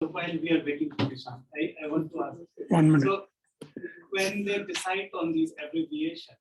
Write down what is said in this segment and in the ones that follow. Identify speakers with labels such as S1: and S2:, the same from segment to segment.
S1: while we are waiting for Nishan, I want to ask.
S2: 1 minute.
S1: So when they decide on these abbreviations,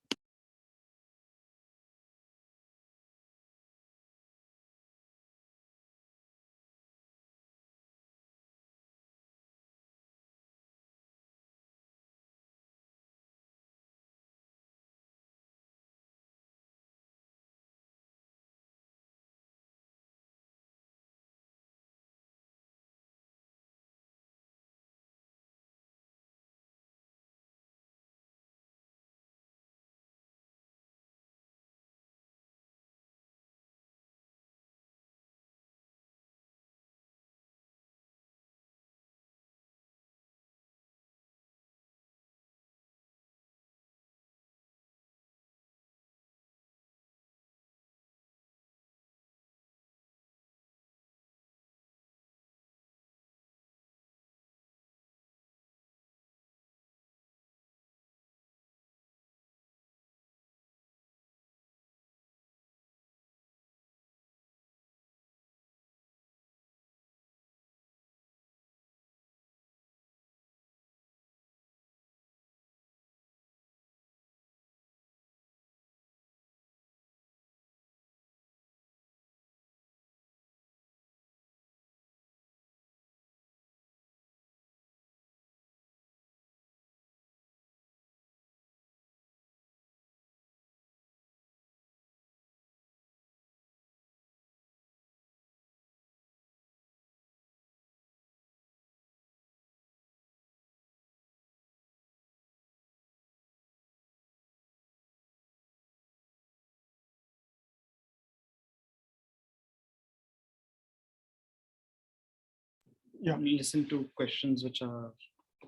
S2: Yeah.
S3: Listen to questions which are,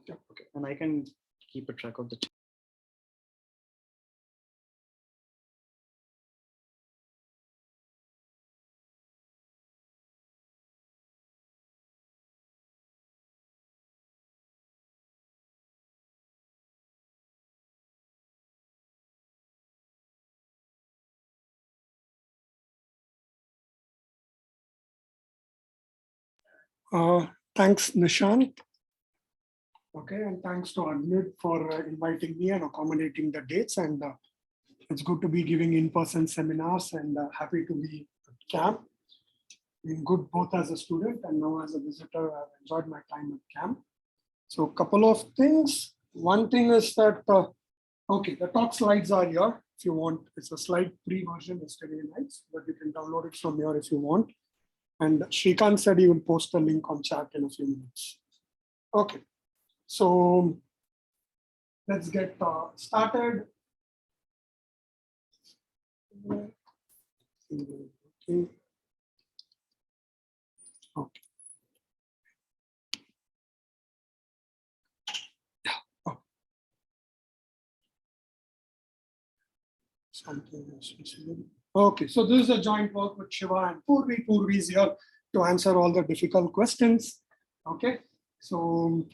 S2: Yeah, okay.
S3: and I can keep a track of the.
S2: Thanks, Nishant. Okay, and thanks to Admit for inviting me and accommodating the dates. And it's good to be giving in-person seminars, and happy to be at camp. Been good both as a student and now as a visitor. I've enjoyed my time at camp. So a couple of things. One thing is that, okay, the talk slides are here. If you want, it's a slide free version yesterday nights, but you can download it from here if you want. And Shrikant said he will post the link on chat in a few minutes. Okay, so let's get started. Okay. Okay. Oh. Something else. Okay, so this is a joint work with Siva and Purvi. Purvi is here to answer all the difficult questions. Okay, so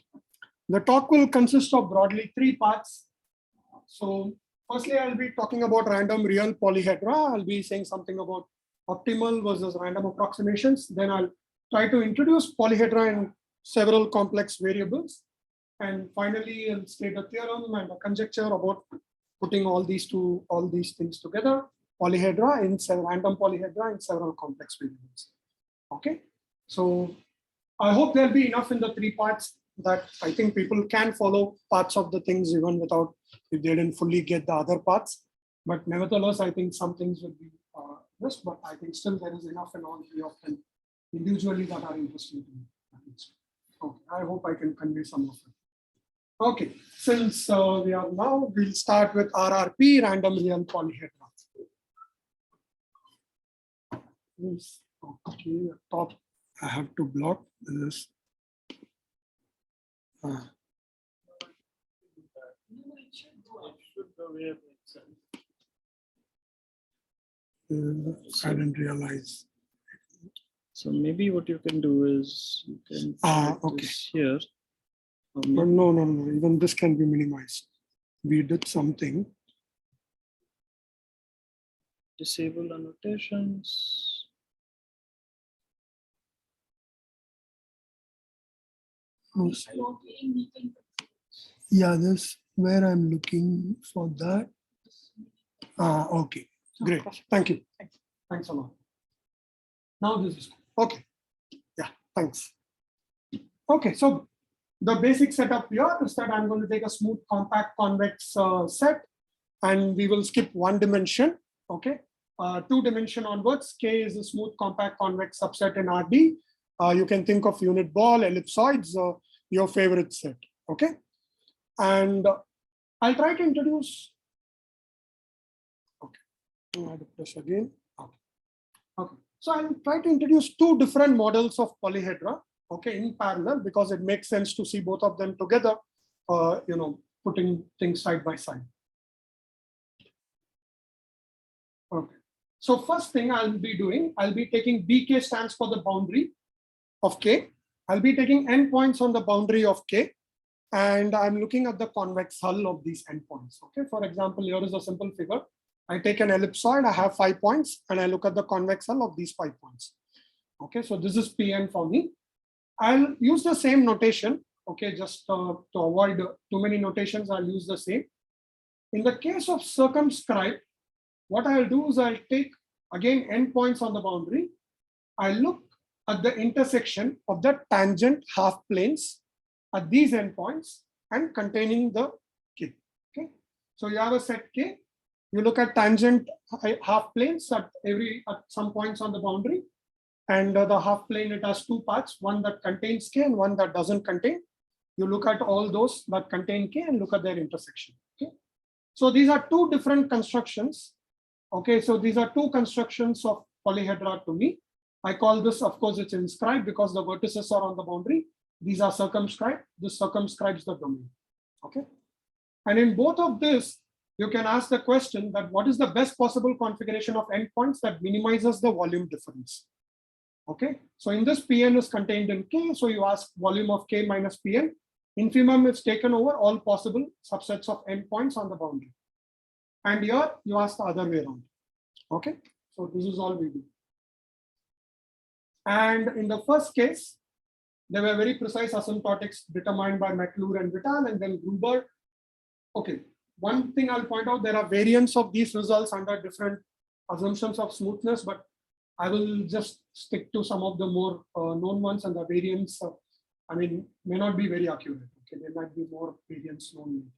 S2: the talk will consist of broadly 3 parts. So firstly, I'll be talking about random real polyhedra. I'll be saying something about optimal versus random approximations. Then I'll try to introduce polyhedra in several complex variables. And finally, I'll state a theorem and a conjecture about putting all these things together. Polyhedra in random polyhedra in several complex variables. Okay, so I hope there'll be enough in the 3 parts that I think people can follow parts of the things even without, if they didn't fully get the other parts. But nevertheless, I think some things will be missed, but I think still there is enough in all 3 of them individually that are interesting to me. Okay, I hope I can convey some of it. Okay, since we'll start with RRP, random real polyhedra. Okay, top I have to block this. I didn't realize.
S3: So maybe what you can do is you can put this here.
S2: No, even this can be minimized. We did something.
S3: Disable annotations.
S2: Yeah, this where I'm looking for that. Okay, great. Thank you. Thanks a lot. Now this is okay. Yeah, thanks. Okay, so the basic setup here is that I'm going to take a smooth, compact, convex set, and we will skip one dimension. Okay, 2-dimension onwards. K is a smooth, compact, convex subset in RD. You can think of unit ball, ellipsoids, your favorite set. Okay, and I'll try to introduce. Okay, I have to press again. Okay. Okay, so I'll try to introduce 2 different models of polyhedra. Okay, in parallel, because it makes sense to see both of them together. Putting things side by side. Okay, so first thing I'll be doing, I'll be taking BK stands for the boundary of K. I'll be taking endpoints on the boundary of K, and I'm looking at the convex hull of these endpoints. Okay, for example, here is a simple figure. I take an ellipsoid, I have 5 points, and I look at the convex hull of these 5 points. Okay, so this is Pn for me. I'll use the same notation. Okay, just to avoid too many notations, I'll use the same. In the case of circumscribe, what I'll do is I'll take again endpoints on the boundary. I look at the intersection of the tangent half planes at these endpoints and containing the K. Okay, so you have a set K. You look at tangent half planes at some points on the boundary. And the half plane, it has 2 parts, one that contains K and one that doesn't contain. You look at all those that contain K and look at their intersection. Okay, so these are 2 different constructions. Okay, so these are 2 constructions of polyhedra to me. I call this, of course, it's inscribed because the vertices are on the boundary. These are circumscribed. This circumscribes the domain. Okay, and in both of this, you can ask the question that what is the best possible configuration of endpoints that minimizes the volume difference. Okay, so in this Pn is contained in K, so you ask volume of K minus Pn. Infimum is taken over all possible subsets of endpoints on the boundary. And here you ask the other way around. Okay, so this is all we do. And in the first case, there were very precise asymptotics determined by McClure and Vital and then Gruber. Okay, one thing I'll point out, there are variants of these results under different assumptions of smoothness, but I will just stick to some of the more known ones, and the variants, may not be very accurate. Okay, there might be more variants known.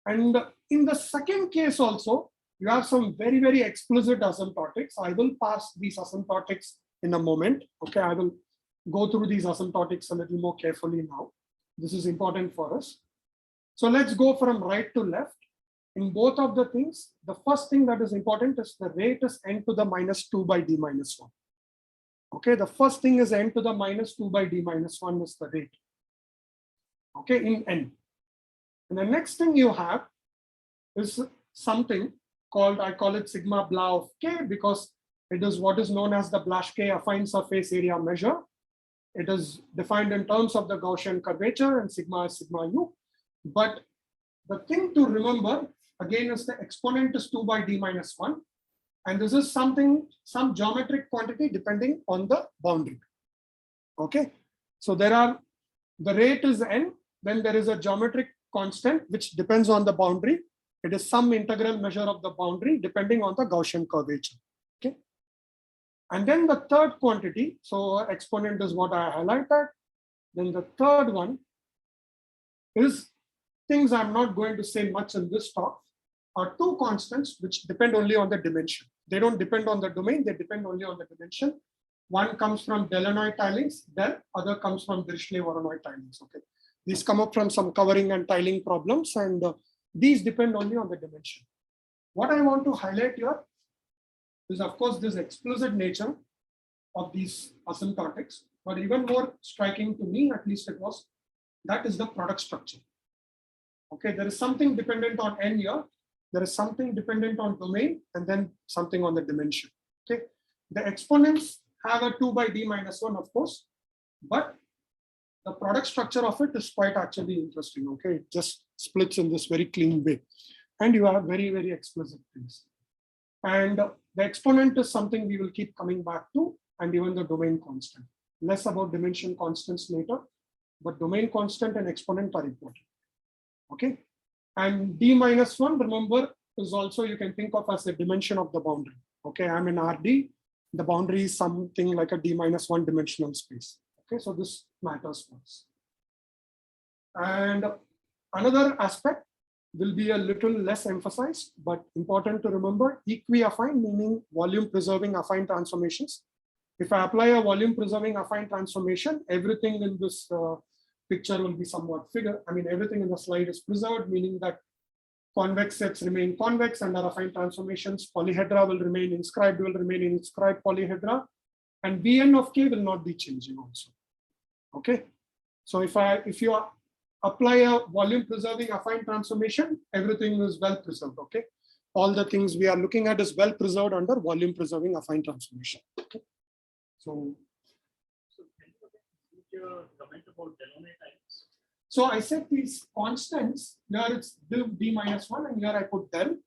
S2: And in the second case also, you have some very, very explicit asymptotics. I will pass these asymptotics in a moment. Okay, I will go through these asymptotics a little more carefully now. This is important for us. So let's go from right to left. In both of the things, the first thing that is important is the rate is n to the minus 2 by d minus 1. Okay, the first thing is n to the minus 2 by d minus 1 is the rate. Okay, in n. And the next thing you have is something called, I call it sigma blah of K, because it is what is known as the Blaschke affine surface area measure. It is defined in terms of the Gaussian curvature, and sigma is sigma u. But the thing to remember again is the exponent is 2 by d minus 1. And this is some geometric quantity depending on the boundary. Okay, so the rate is n, then there is a geometric constant which depends on the boundary. It is some integral measure of the boundary depending on the Gaussian curvature. Okay, and then the third quantity, so exponent is what I highlighted. Then the third one is things I'm not going to say much in this talk, are 2 constants which depend only on the dimension. They don't depend on the domain, they depend only on the dimension. One comes from Delanoy tilings, the other comes from Dirichlet-Voronoi tilings. Okay, these come up from some covering and tiling problems, and these depend only on the dimension. What I want to highlight here is, of course, this explicit nature of these asymptotics, but even more striking to me, at least it was, that is the product structure. Okay, there is something dependent on n here, there is something dependent on domain, and then something on the dimension. Okay, the exponents have a 2 by d minus 1, of course, but the product structure of it is quite actually interesting. Okay, it just splits in this very clean way, and you have very, very explicit things. And the exponent is something we will keep coming back to, and even the domain constant. Less about dimension constants later. but domain constant and exponent are important. Okay. And d minus 1, remember, is also you can think of as a dimension of the boundary. Okay, I'm in RD. The boundary is something like a d minus 1 dimensional space. Okay, so this matters for us. And another aspect will be a little less emphasized, but important to remember, equi-affine, meaning volume preserving affine transformations. If I apply a volume preserving affine transformation, everything in this picture will be somewhat everything in the slide is preserved, meaning that convex sets remain convex under affine transformations, polyhedra will remain inscribed polyhedra, and Bn of k will not be changing also. Okay, so if you apply a volume preserving affine transformation, everything is well preserved. Okay, all the things we are looking at is well preserved under volume preserving affine transformation. Okay, so
S1: can you give your comment about Delaunay times?
S2: So I said these constants, here it's d minus 1 and here I put del.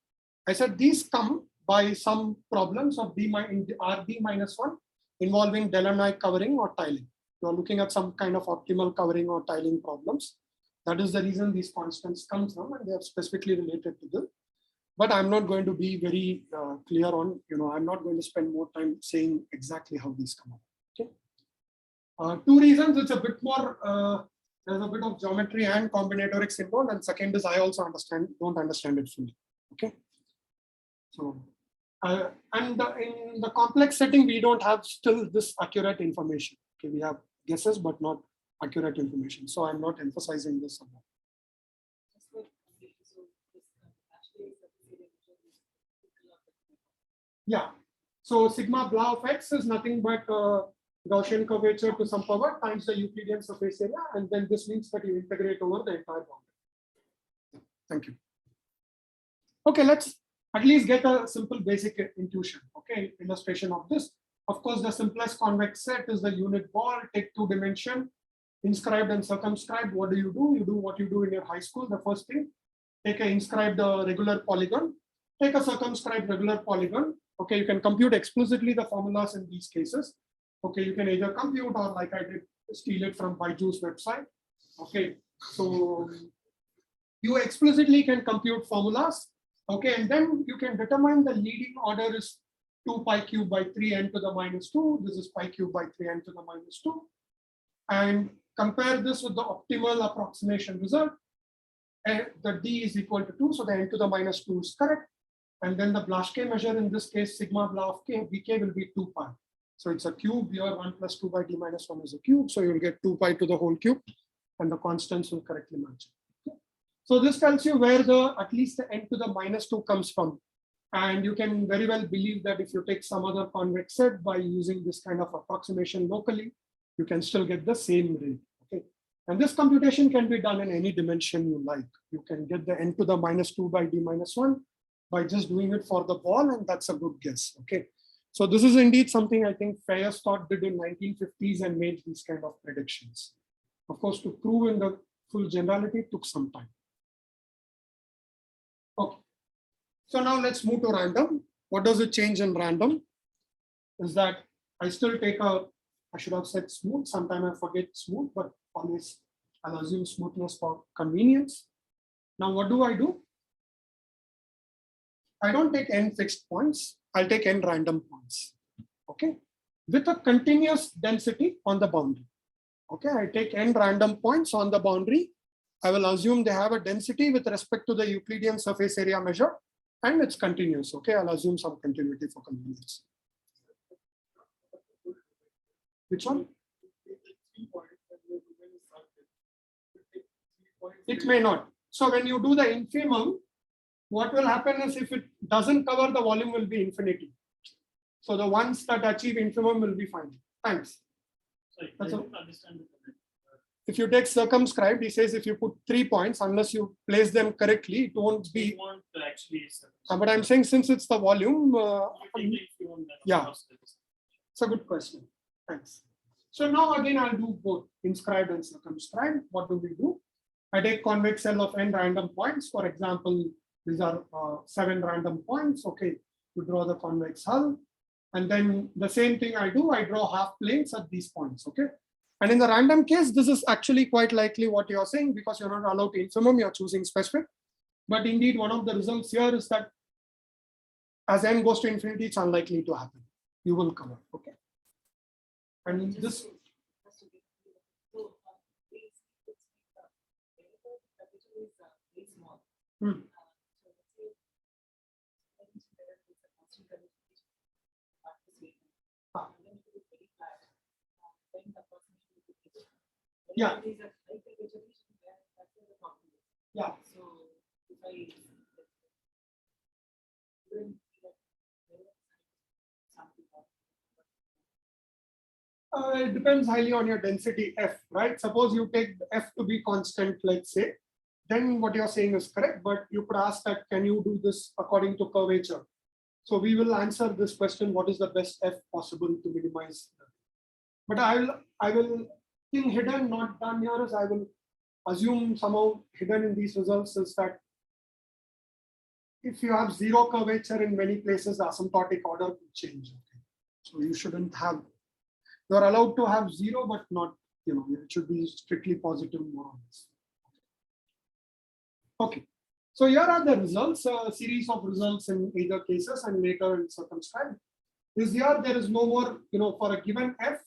S2: I said these come by some problems of rd minus 1 involving Delaunay covering or tiling. You are looking at some kind of optimal covering or tiling problems. That is the reason these constants come from, and they are specifically related to this. But I'm not going to be very clear on, I'm not going to spend more time saying exactly how these come up. Okay. Two reasons, it's a bit more, there's a bit of geometry and combinatorics involved, and second is I also don't understand it fully. Okay. So, and in the complex setting, we don't have still this accurate information. Okay, we have guesses, but not accurate information. So I'm not emphasizing this a lot. Yeah. So sigma blah of x is nothing but Gaussian curvature to some power times the Euclidean surface area, and then this means that you integrate over the entire boundary. Thank you. Okay, let's at least get a simple basic intuition. Okay, illustration of this. Of course, the simplest convex set is the unit ball. Take 2 dimension, inscribed and circumscribed. What do? You do what you do in your high school. The first thing, take an inscribed regular polygon, take a circumscribed regular polygon. Okay, you can compute explicitly the formulas in these cases. Okay, you can either compute or, like I did, steal it from Baiju's website. Okay, so you explicitly can compute formulas. Okay, and then you can determine the leading order is 2 pi cube by 3n to the minus 2. This is pi cube by 3n to the minus 2. And compare this with the optimal approximation result. And the d is equal to 2, so the n to the minus 2 is correct. And then the Blaschke measure, in this case, sigma blah of k, vk will be 2 pi. So it's a cube, here 1 plus 2 by d minus 1 is a cube. So you'll get 2 pi to the whole cube, and the constants will correctly match. Okay. So this tells you where at least the n to the minus 2 comes from. And you can very well believe that if you take some other convex set by using this kind of approximation locally, you can still get the same rate. Okay. And this computation can be done in any dimension you like. You can get the n to the minus 2 by d minus 1 by just doing it for the ball, and that's a good guess. Okay. So this is indeed something I think Feyerstedt did in 1950s and made these kind of predictions. Of course, to prove in the full generality took some time. Okay. So now let's move to random. What does it change in random? Is that I still take I should have said smooth. Sometimes I forget smooth, but always I'll assume smoothness for convenience. Now what do? I don't take n fixed points. I'll take n random points. Okay, with a continuous density on the boundary. Okay, I take n random points on the boundary. I will assume they have a density with respect to the Euclidean surface area measure, and it's continuous. Okay, I'll assume some continuity for convenience. Which one? It may not. So when you do the infimum, what will happen is if it doesn't cover, the volume will be infinity. So the ones that achieve infimum will be fine. Thanks.
S1: Sorry, I don't understand the comment.
S2: If you take circumscribed, he says if you put 3 points, unless you place them correctly, it won't be.
S1: You want to actually.
S2: But I'm saying since it's the volume, yeah, it's a good question. Thanks. So now again, I'll do both inscribed and circumscribed. What do we do? I take convex cell of n random points. For example, these are 7 random points. Okay, you draw the convex hull. And then the same thing I do, I draw half planes at these points. Okay, And in the random case, this is actually quite likely what you're saying, because you're not allowed to infimum, you're choosing specific. But indeed, one of the results here is that as n goes to infinity, it's unlikely to happen. You will cover, okay? And this. Hmm. Yeah. Yeah. It depends highly on your density F, right? Suppose you take F to be constant, let's say, then what you're saying is correct, but you could ask that, can you do this according to curvature? So we will answer this question, what is the best F possible to minimize? But I will in hidden, not done here, is I will assume somehow hidden in these results is that if you have zero curvature in many places, the asymptotic order could change. Okay? So you shouldn't have, you're allowed to have zero, but not, it should be strictly positive more or less. Okay. So here are the results, a series of results in either cases and later in circumscribed. Is here there is no more, for a given F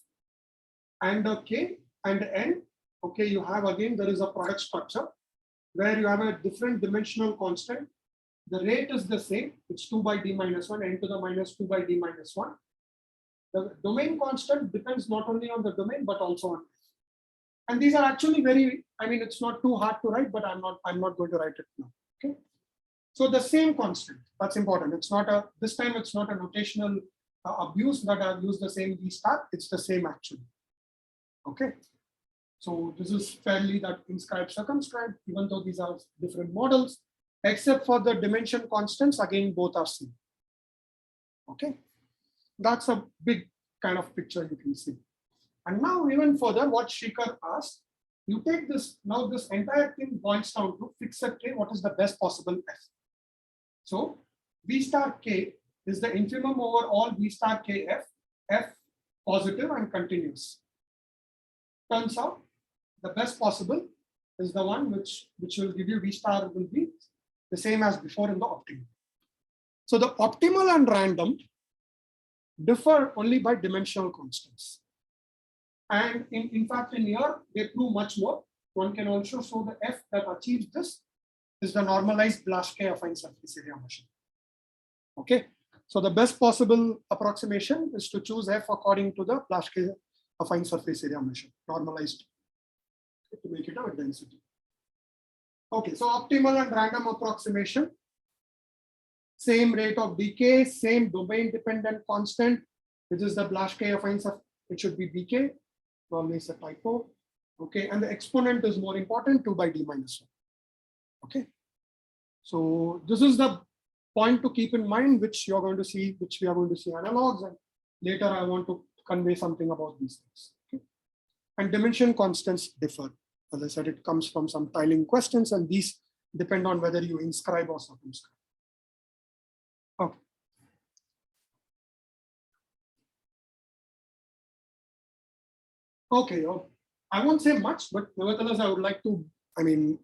S2: and a K and N, okay, you have again, there is a product structure where you have a different dimensional constant. The rate is the same, it's 2 by d minus 1, n to the minus 2 by d minus 1. The domain constant depends not only on the domain, but also on F. And these are actually very, it's not too hard to write, but I'm not going to write it now. Okay. So the same constant, that's important. It's not this time it's not a notational abuse that I've used the same V star, it's the same actually. Okay. So this is fairly that inscribed, circumscribed, even though these are different models, except for the dimension constants, again, both are same. Okay. That's a big kind of picture you can see. And now even further, what Shikhar asked, you take this, now this entire thing boils down to fix a K, what is the best possible F. So V star K is the infimum over all V star KF, F positive and continuous. Turns out the best possible is the one which will give you V star will be the same as before in the optimal. So the optimal and random differ only by dimensional constants. And in fact, in here, they prove much more. One can also show the F that achieves this is the normalized Blaschke affine surface area motion. Okay, so the best possible approximation is to choose F according to the Blaschke affine surface area motion, normalized to make it a density. Okay, so optimal and random approximation, same rate of decay, same domain dependent constant, which is the Blaschke affine surface, it should be BK, probably it's a typo. Okay, and the exponent is more important, 2 by d minus 1. Okay, so this is the point to keep in mind, which you're going to see, which we are going to see analogues, and later I want to convey something about these things. Okay? And dimension constants differ. As I said, it comes from some tiling questions, and these depend on whether you inscribe or circumscribe. Okay. Okay, I won't say much, but nevertheless, I would like to,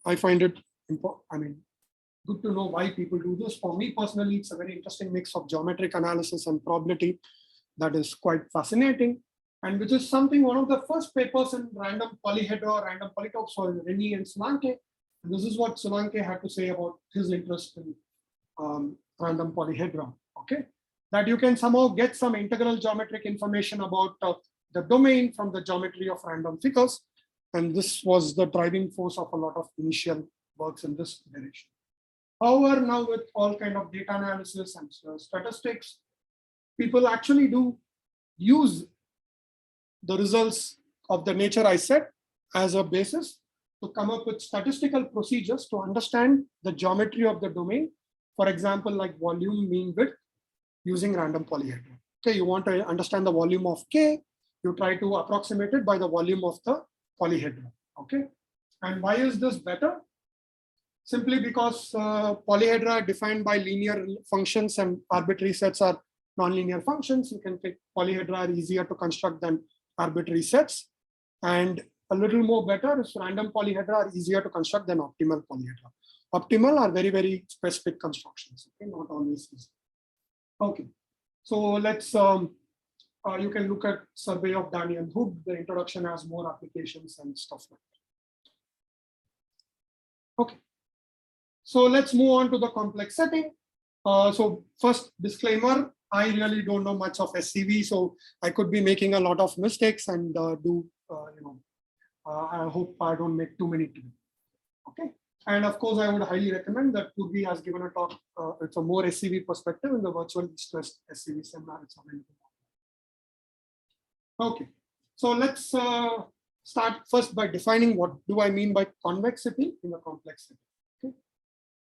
S2: I find it important, good to know why people do this. For me personally, it's a very interesting mix of geometric analysis and probability that is quite fascinating, and which is something, one of the first papers in random polyhedra, random polytopes for Rennie and Solanke. And this is what Solanke had to say about his interest in random polyhedra. Okay, that you can somehow get some integral geometric information about the domain from the geometry of random figures. And this was the driving force of a lot of initial works in this direction. However, now with all kind of data analysis and statistics, people actually do use the results of the nature I said as a basis to come up with statistical procedures to understand the geometry of the domain. For example, like volume, mean width, using random polyhedra. Okay, you want to understand the volume of K, you try to approximate it by the volume of the polyhedra. Okay, and why is this better? Simply because polyhedra are defined by linear functions and arbitrary sets are nonlinear functions. You can take polyhedra are easier to construct than arbitrary sets. And a little more better is random polyhedra are easier to construct than optimal polyhedra. Optimal are very, very specific constructions, okay, not always easy. Okay, so let's, you can look at survey of Danny and Hook. The introduction has more applications and stuff like that. Okay, so let's move on to the complex setting. So first disclaimer, I really don't know much of SCV, so I could be making a lot of mistakes and I hope I don't make too many today. Okay, and of course I would highly recommend that Purvi has given a talk. It's a more SCV perspective in the virtual East-West SCV seminar. It's available. Okay, so let's start first by defining what do I mean by convexity in a complex setting. Okay,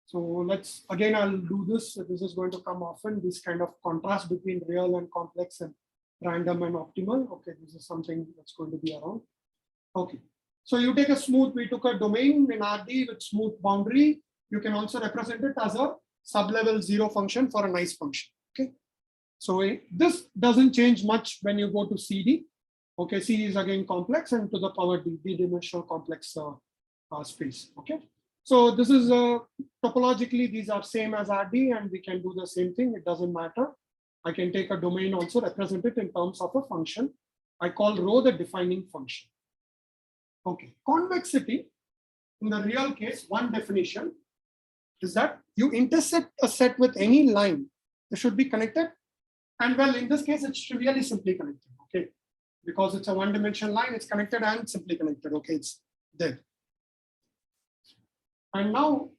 S2: so let's again, I'll do this. This is going to come often. This kind of contrast between real and complex and random and optimal. Okay, this is something that's going to be around. Okay, so you take a smooth. We took a domain in RD with smooth boundary. You can also represent it as a sublevel zero function for a nice function. Okay. So this doesn't change much when you go to CD. Okay, C is again complex and to the power D, D-dimensional complex space. Okay, so this is topologically, these are same as RD and we can do the same thing. It doesn't matter. I can take a domain also, represent it in terms of a function. I call rho the defining function. Okay, convexity in the real case, one definition is that you intersect a set with any line. It should be connected. And well, in this case, it's trivially simply connected, okay? Because it's a one-dimensional line, it's connected and simply connected, okay? It's there. And now,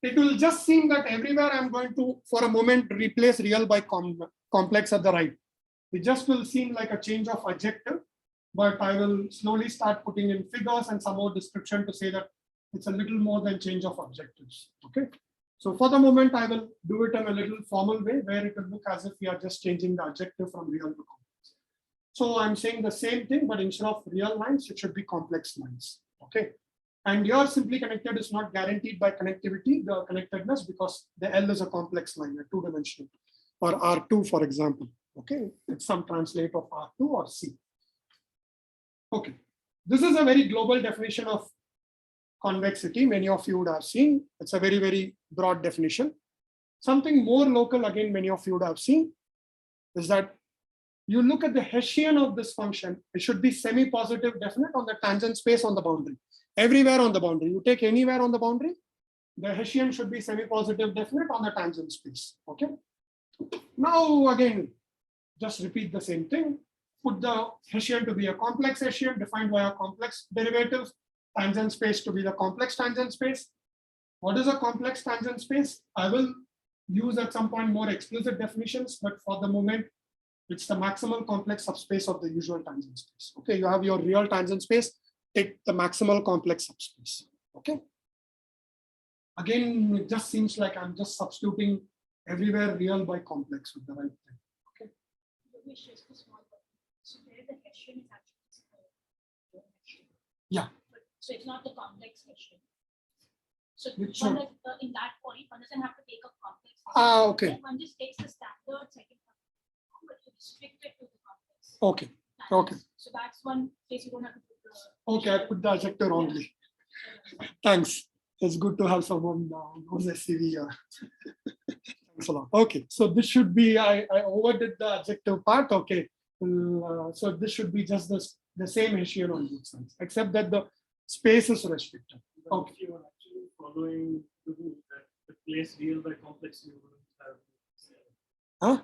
S2: it will just seem that everywhere I'm going to, for a moment, replace real by complex at the right. It just will seem like a change of adjective, but I will slowly start putting in figures and some more description to say that it's a little more than change of objectives, okay? So for the moment, I will do it in a little formal way where it will look as if we are just changing the adjective from real to complex. So I'm saying the same thing, but instead of real lines, it should be complex lines. Okay. And your simply connected is not guaranteed by connectivity, the connectedness, because the L is a complex line, a two-dimensional, or R2, for example. Okay. It's some translate of R2 or C. Okay. This is a very global definition of convexity. Many of you would have seen. It's a very, very broad definition. Something more local, again, many of you would have seen, is that you look at the Hessian of this function, it should be semi-positive definite on the tangent space on the boundary. Everywhere on the boundary. You take anywhere on the boundary, the Hessian should be semi-positive definite on the tangent space. Okay. Now, again, just repeat the same thing. Put the Hessian to be a complex Hessian defined by a complex derivative. Tangent space to be the complex tangent space. What is a complex tangent space? I will use at some point more explicit definitions, but for the moment, it's the maximal complex subspace of the usual tangent space. Okay, you have your real tangent space, take the maximal complex subspace. Okay. Again, it just seems like I'm just substituting everywhere real by complex with the right thing. Okay.
S4: So there the Hessian is actually
S2: yeah.
S4: So it's not the complex Hessian. So
S2: Which
S4: one
S2: one?
S4: that, in that point, one doesn't have to take a complex.
S2: Ah, okay.
S4: One just takes the standard second one, but you restrict it to the complex.
S2: Okay. Okay.
S4: So that's one case you don't have to put the.
S2: Okay, I put the adjective wrongly. Thanks. It's good to have someone who's SCV. Thanks a lot. Okay, so this should be, I overdid the adjective part. Okay. So this should be just the same Hessian on both sides, except that the space is restricted. Okay.
S1: If you are actually following the rule that the place real by complex, you wouldn't have.
S2: Huh?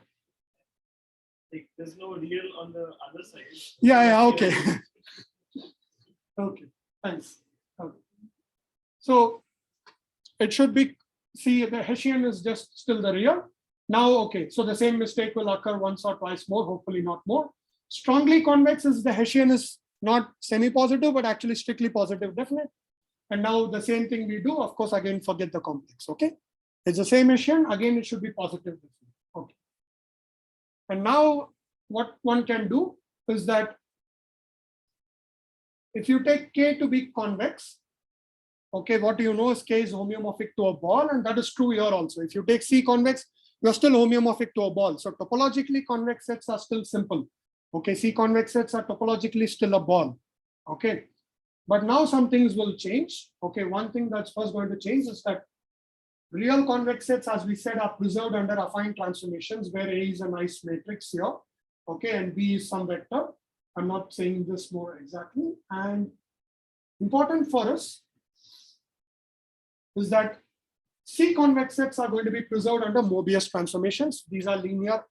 S1: Like, there's no real on the other side.
S2: Yeah, okay. Okay, thanks. Okay. So it should be, see, the Hessian is just still the real. Now, okay, so the same mistake will occur once or twice more, hopefully not more. Strongly convex is the Hessian is not semi-positive, but actually strictly positive definite. And now the same thing we do, of course, again, forget the complex, okay? It's the same Hessian, again, it should be positive definite, okay. And now what one can do is that if you take K to be convex, okay, what you know is K is homeomorphic to a ball, and that is true here also. If you take C convex, you're still homeomorphic to a ball. So topologically, convex sets are still simple. Okay, C-convex sets are topologically still a ball. Okay, but now some things will change. Okay, one thing that's first going to change is that real convex sets, as we said, are preserved under affine transformations where A is a nice matrix here. Okay, and B is some vector. I'm not saying this more exactly. And important for us is that C-convex sets are going to be preserved under Mobius transformations. These are linear.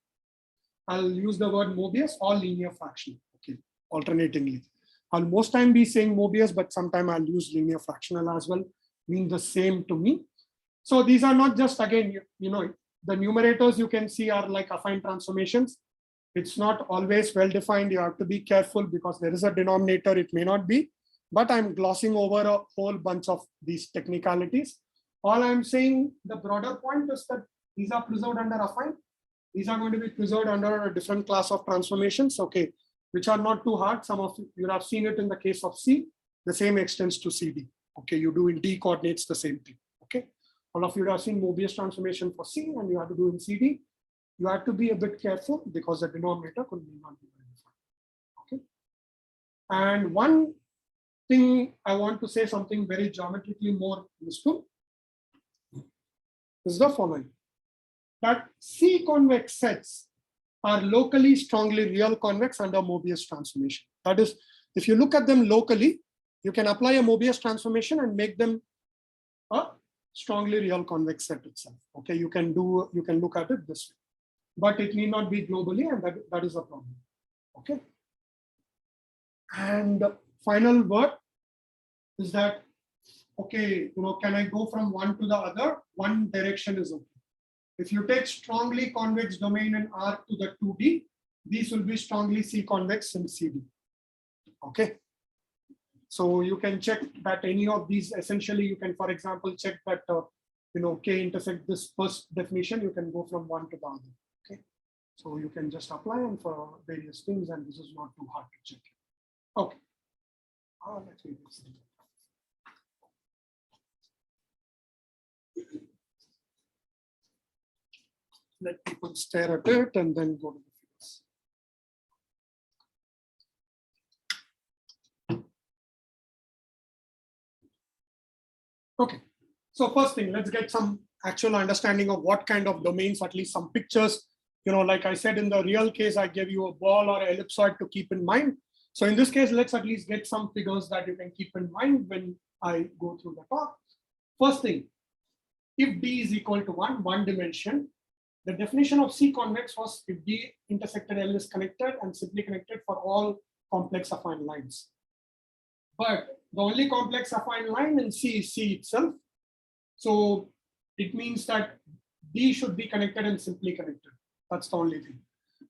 S2: I'll use the word Mobius or linear fractional. Okay, alternatingly. I'll most time be saying Mobius, but sometime I'll use linear fractional as well. Mean the same to me. So these are not just, again, the numerators you can see are like affine transformations. It's not always well defined. You have to be careful because there is a denominator. It may not be, but I'm glossing over a whole bunch of these technicalities. All I'm saying, the broader point is that these are preserved under affine. These are going to be preserved under a different class of transformations, okay, which are not too hard. Some of you have seen it in the case of C. The same extends to CD. Okay, you do in D coordinates the same thing. Okay, all of you have seen Mobius transformation for C, and you have to do in CD. You have to be a bit careful because the denominator could not be very defined. Okay, and one thing I want to say something very geometrically more useful is the following: that C-convex sets are locally strongly real convex under Mobius transformation. That is, if you look at them locally, you can apply a Mobius transformation and make them a strongly real convex set itself. Okay, you can look at it this way, but it need not be globally, and that is a problem. Okay, and the final word is that, okay, can I go from one to the other? One direction is okay. If you take strongly convex domain in R to the 2D, these will be strongly C-convex in CD. Okay. So you can check that any of these, essentially, you can, for example, check that, K intersect this first definition, you can go from one to the other. Okay. So you can just apply them for various things, and this is not too hard to check. Okay. Let's read this. Let people stare at it and then go to the figures. Okay, so first thing, let's get some actual understanding of what kind of domains, at least some pictures. Like I said, in the real case, I gave you a ball or ellipsoid to keep in mind. So in this case, let's at least get some figures that you can keep in mind when I go through the talk. First thing, if D is equal to one dimension, the definition of C-convex was if D intersected L is connected and simply connected for all complex affine lines. But the only complex affine line in C is C itself. So it means that D should be connected and simply connected. That's the only thing.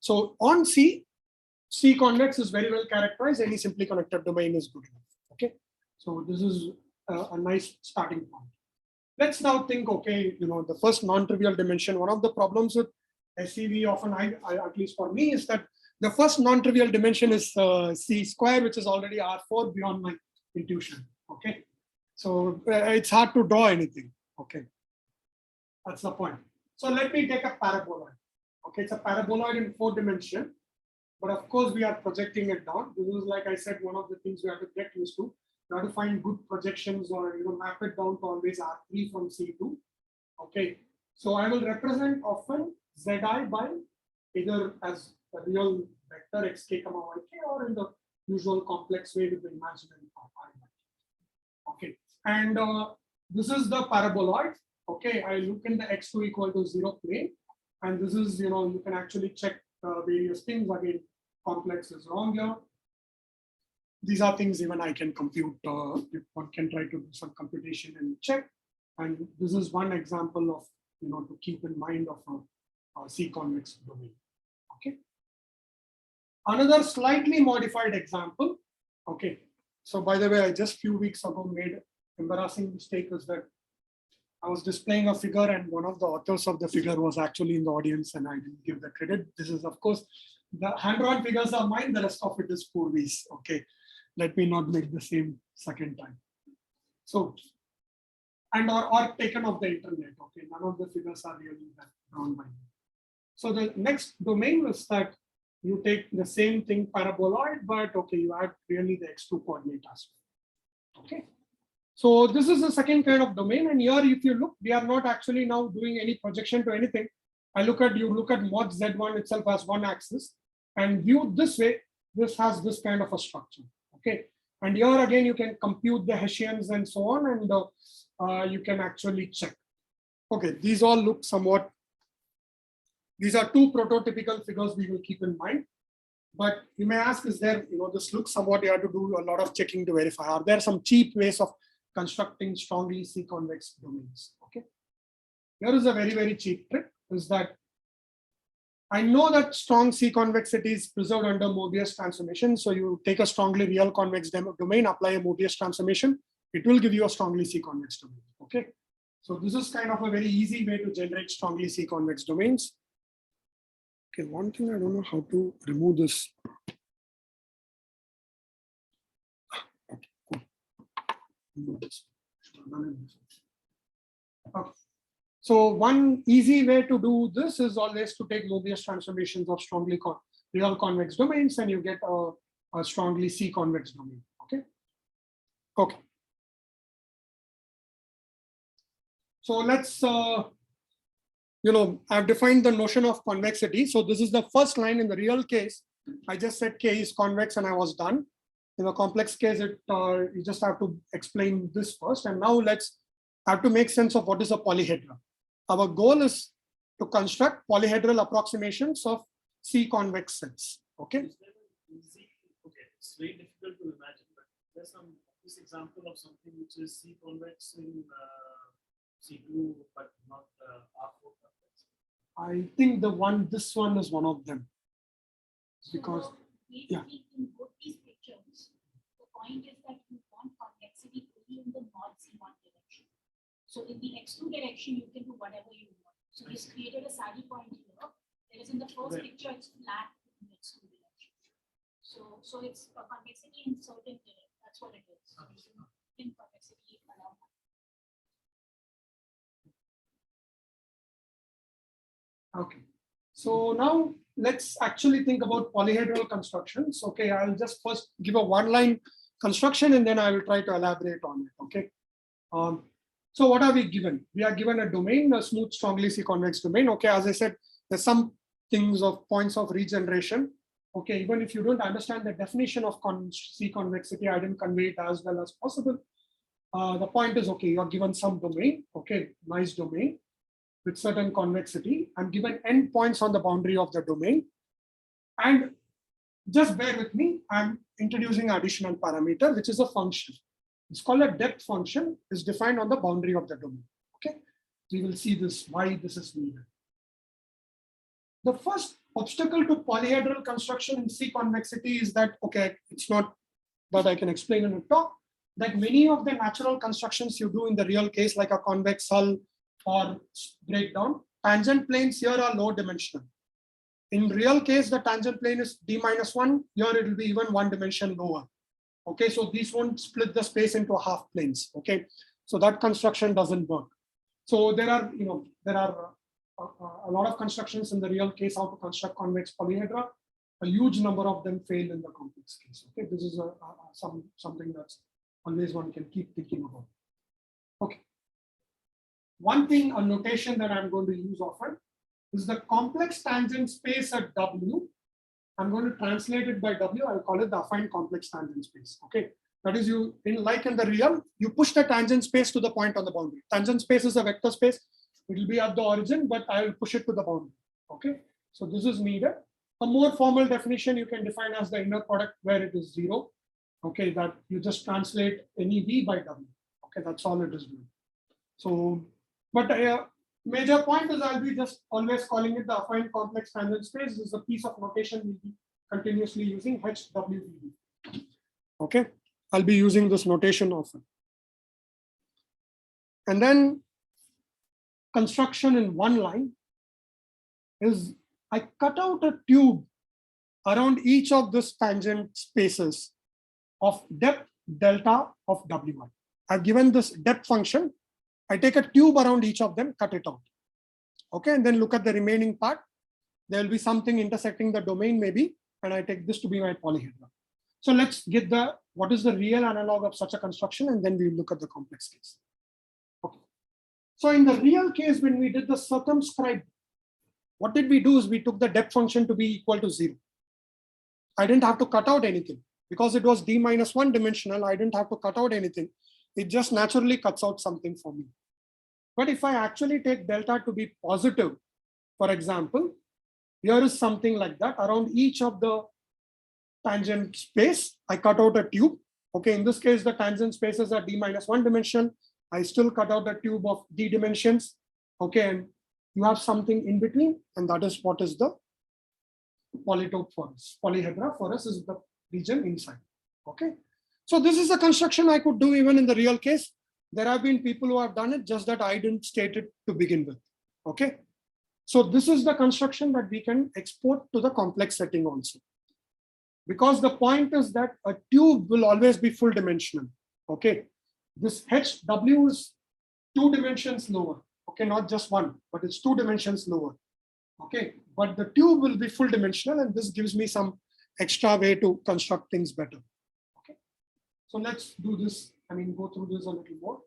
S2: So on C, C-convex is very well characterized. Any simply connected domain is good enough. Okay. So this is a nice starting point. Let's now think, okay, the first non-trivial dimension. One of the problems with SCV often, at least for me, is that the first non-trivial dimension is C square, which is already R4 beyond my intuition. Okay, so it's hard to draw anything. Okay, that's the point. So let me take a paraboloid. Okay, it's a paraboloid in 4 dimensions, but of course we are projecting it down. This is, like I said, one of the things we have to get used to. You have to find good projections or map it down to always R3 from C2. Okay, so I will represent often Zi by either as a real vector xk, yk, or in the usual complex way with the imaginary part I. Okay, and this is the paraboloid. Okay, I look in the x2 equal to 0 plane, and this is, you can actually check various things. Again, complex is wrong here. These are things even I can compute. If one can try to do some computation and check. And this is one example of, to keep in mind of a C-convex domain. Okay. Another slightly modified example. Okay. So by the way, I just a few weeks ago made an embarrassing mistake, is that I was displaying a figure and one of the authors of the figure was actually in the audience and I didn't give the credit. This is, of course, the hand-drawn figures are mine. The rest of it is Purvi's. Okay. Let me not make the same second time. So, and or taken off the internet. Okay, none of the figures are really that drawn by me. So the next domain is that you take the same thing paraboloid, but okay, you add really the x2 coordinate as well. Okay. So this is the second kind of domain. And here, if you look, we are not actually now doing any projection to anything. You look at mod Z1 itself as one axis, and viewed this way, this has this kind of a structure. Okay. And here again, you can compute the Hessians and so on, and you can actually check. Okay, these all look somewhat, these are two prototypical figures we will keep in mind. But you may ask, is there, this looks somewhat, you have to do a lot of checking to verify. Are there some cheap ways of constructing strongly C-convex domains? Okay. Here is a very, very cheap trick, is that I know that strong C-convexity is preserved under Mobius transformation. So you take a strongly real convex domain, apply a Mobius transformation, it will give you a strongly C-convex domain. Okay. So this is kind of a very easy way to generate strongly C-convex domains. Okay, one thing I don't know how to remove this. Okay, cool. Remove this. Okay. So one easy way to do this is always to take Mobius transformations of strongly real convex domains, and you get a strongly C-convex domain. Okay. Okay. So let's, I've defined the notion of convexity. So this is the first line in the real case. I just said K is convex and I was done. In a complex case, you just have to explain this first. And now let's have to make sense of what is a polyhedra. Our goal is to construct polyhedral approximations of C-convex sets. Okay.
S1: Okay, it's very difficult to imagine, but there's this example of something which is C-convex in C2, but not R4 convex.
S2: I think this one is one of them. Because,
S4: so
S2: yeah.
S4: In both these pictures, the point is that you want convexity only in the mod C1 direction. So in the x2 direction, you can do whatever you want. So this created a saddle point here. Whereas in the first picture, it's flat in the x2 direction. So it's a convexity in certain direction. That's what it is. So in convexity allow.
S2: Okay. So now let's actually think about polyhedral constructions. Okay, I'll just first give a one-line construction and then I will try to elaborate on it. Okay. So what are we given? We are given a domain, a smooth, strongly C-convex domain. Okay, as I said, there's some things of points of regeneration. Okay, even if you don't understand the definition of C-convexity, I didn't convey it as well as possible. The point is, okay, you're given some domain. Okay, nice domain with certain convexity. I'm given endpoints on the boundary of the domain. And just bear with me, I'm introducing additional parameter, which is a function. It's called a depth function, is defined on the boundary of the domain. Okay, we will see this, why this is needed. The first obstacle to polyhedral construction in C-convexity is that, okay, it's not that I can explain in a talk, that many of the natural constructions you do in the real case, like a convex hull or breakdown, tangent planes here are low dimensional. In real case, the tangent plane is d-1, here it will be even one dimension lower. Okay, so these won't split the space into half planes. Okay, so that construction doesn't work. So there are, a lot of constructions in the real case how to construct convex polyhedra. A huge number of them fail in the complex case. Okay, this is something that's always one can keep thinking about. Okay. One thing, a notation that I'm going to use often is the complex tangent space at W. I'm going to translate it by W. I'll call it the affine complex tangent space. Okay, that is like in the real, you push the tangent space to the point on the boundary. Tangent space is a vector space. It will be at the origin, but I will push it to the boundary. Okay, so this is needed. A more formal definition you can define as the inner product where it is 0. Okay, that you just translate any V by W. Okay, that's all it is doing. So, but major point is I'll be just always calling it the affine complex tangent space. This is a piece of notation we'll be continuously using, HWV. Okay, I'll be using this notation often. And then construction in one line is I cut out a tube around each of these tangent spaces of depth delta of W1. I've given this depth function. I take a tube around each of them, cut it out. Okay, and then look at the remaining part. there will be something intersecting the domain maybe, and I take this to be my polyhedra. So let's get what is the real analog of such a construction, and then we look at the complex case. Okay. So in the real case, when we did the circumscribed, what did we do is we took the depth function to be equal to 0. I didn't have to cut out anything because it was d minus 1 dimensional. I didn't have to cut out anything. It just naturally cuts out something for me. But if I actually take delta to be positive, for example, here is something like that. Around each of the tangent space, I cut out a tube. Okay, in this case, the tangent spaces are d minus 1 dimension. I still cut out a tube of d dimensions. Okay, and you have something in between, and that is what is the polytope for us. Polyhedra for us is the region inside. Okay, so this is a construction I could do even in the real case. There have been people who have done it, just that I didn't state it to begin with. Okay, so this is the construction that we can export to the complex setting also. Because the point is that a tube will always be full dimensional. Okay, this HW is 2 dimensions lower. Okay, not just 1, but it's 2 dimensions lower. Okay, but the tube will be full dimensional, and this gives me some extra way to construct things better. Okay, so let's do this. Go through this a little more.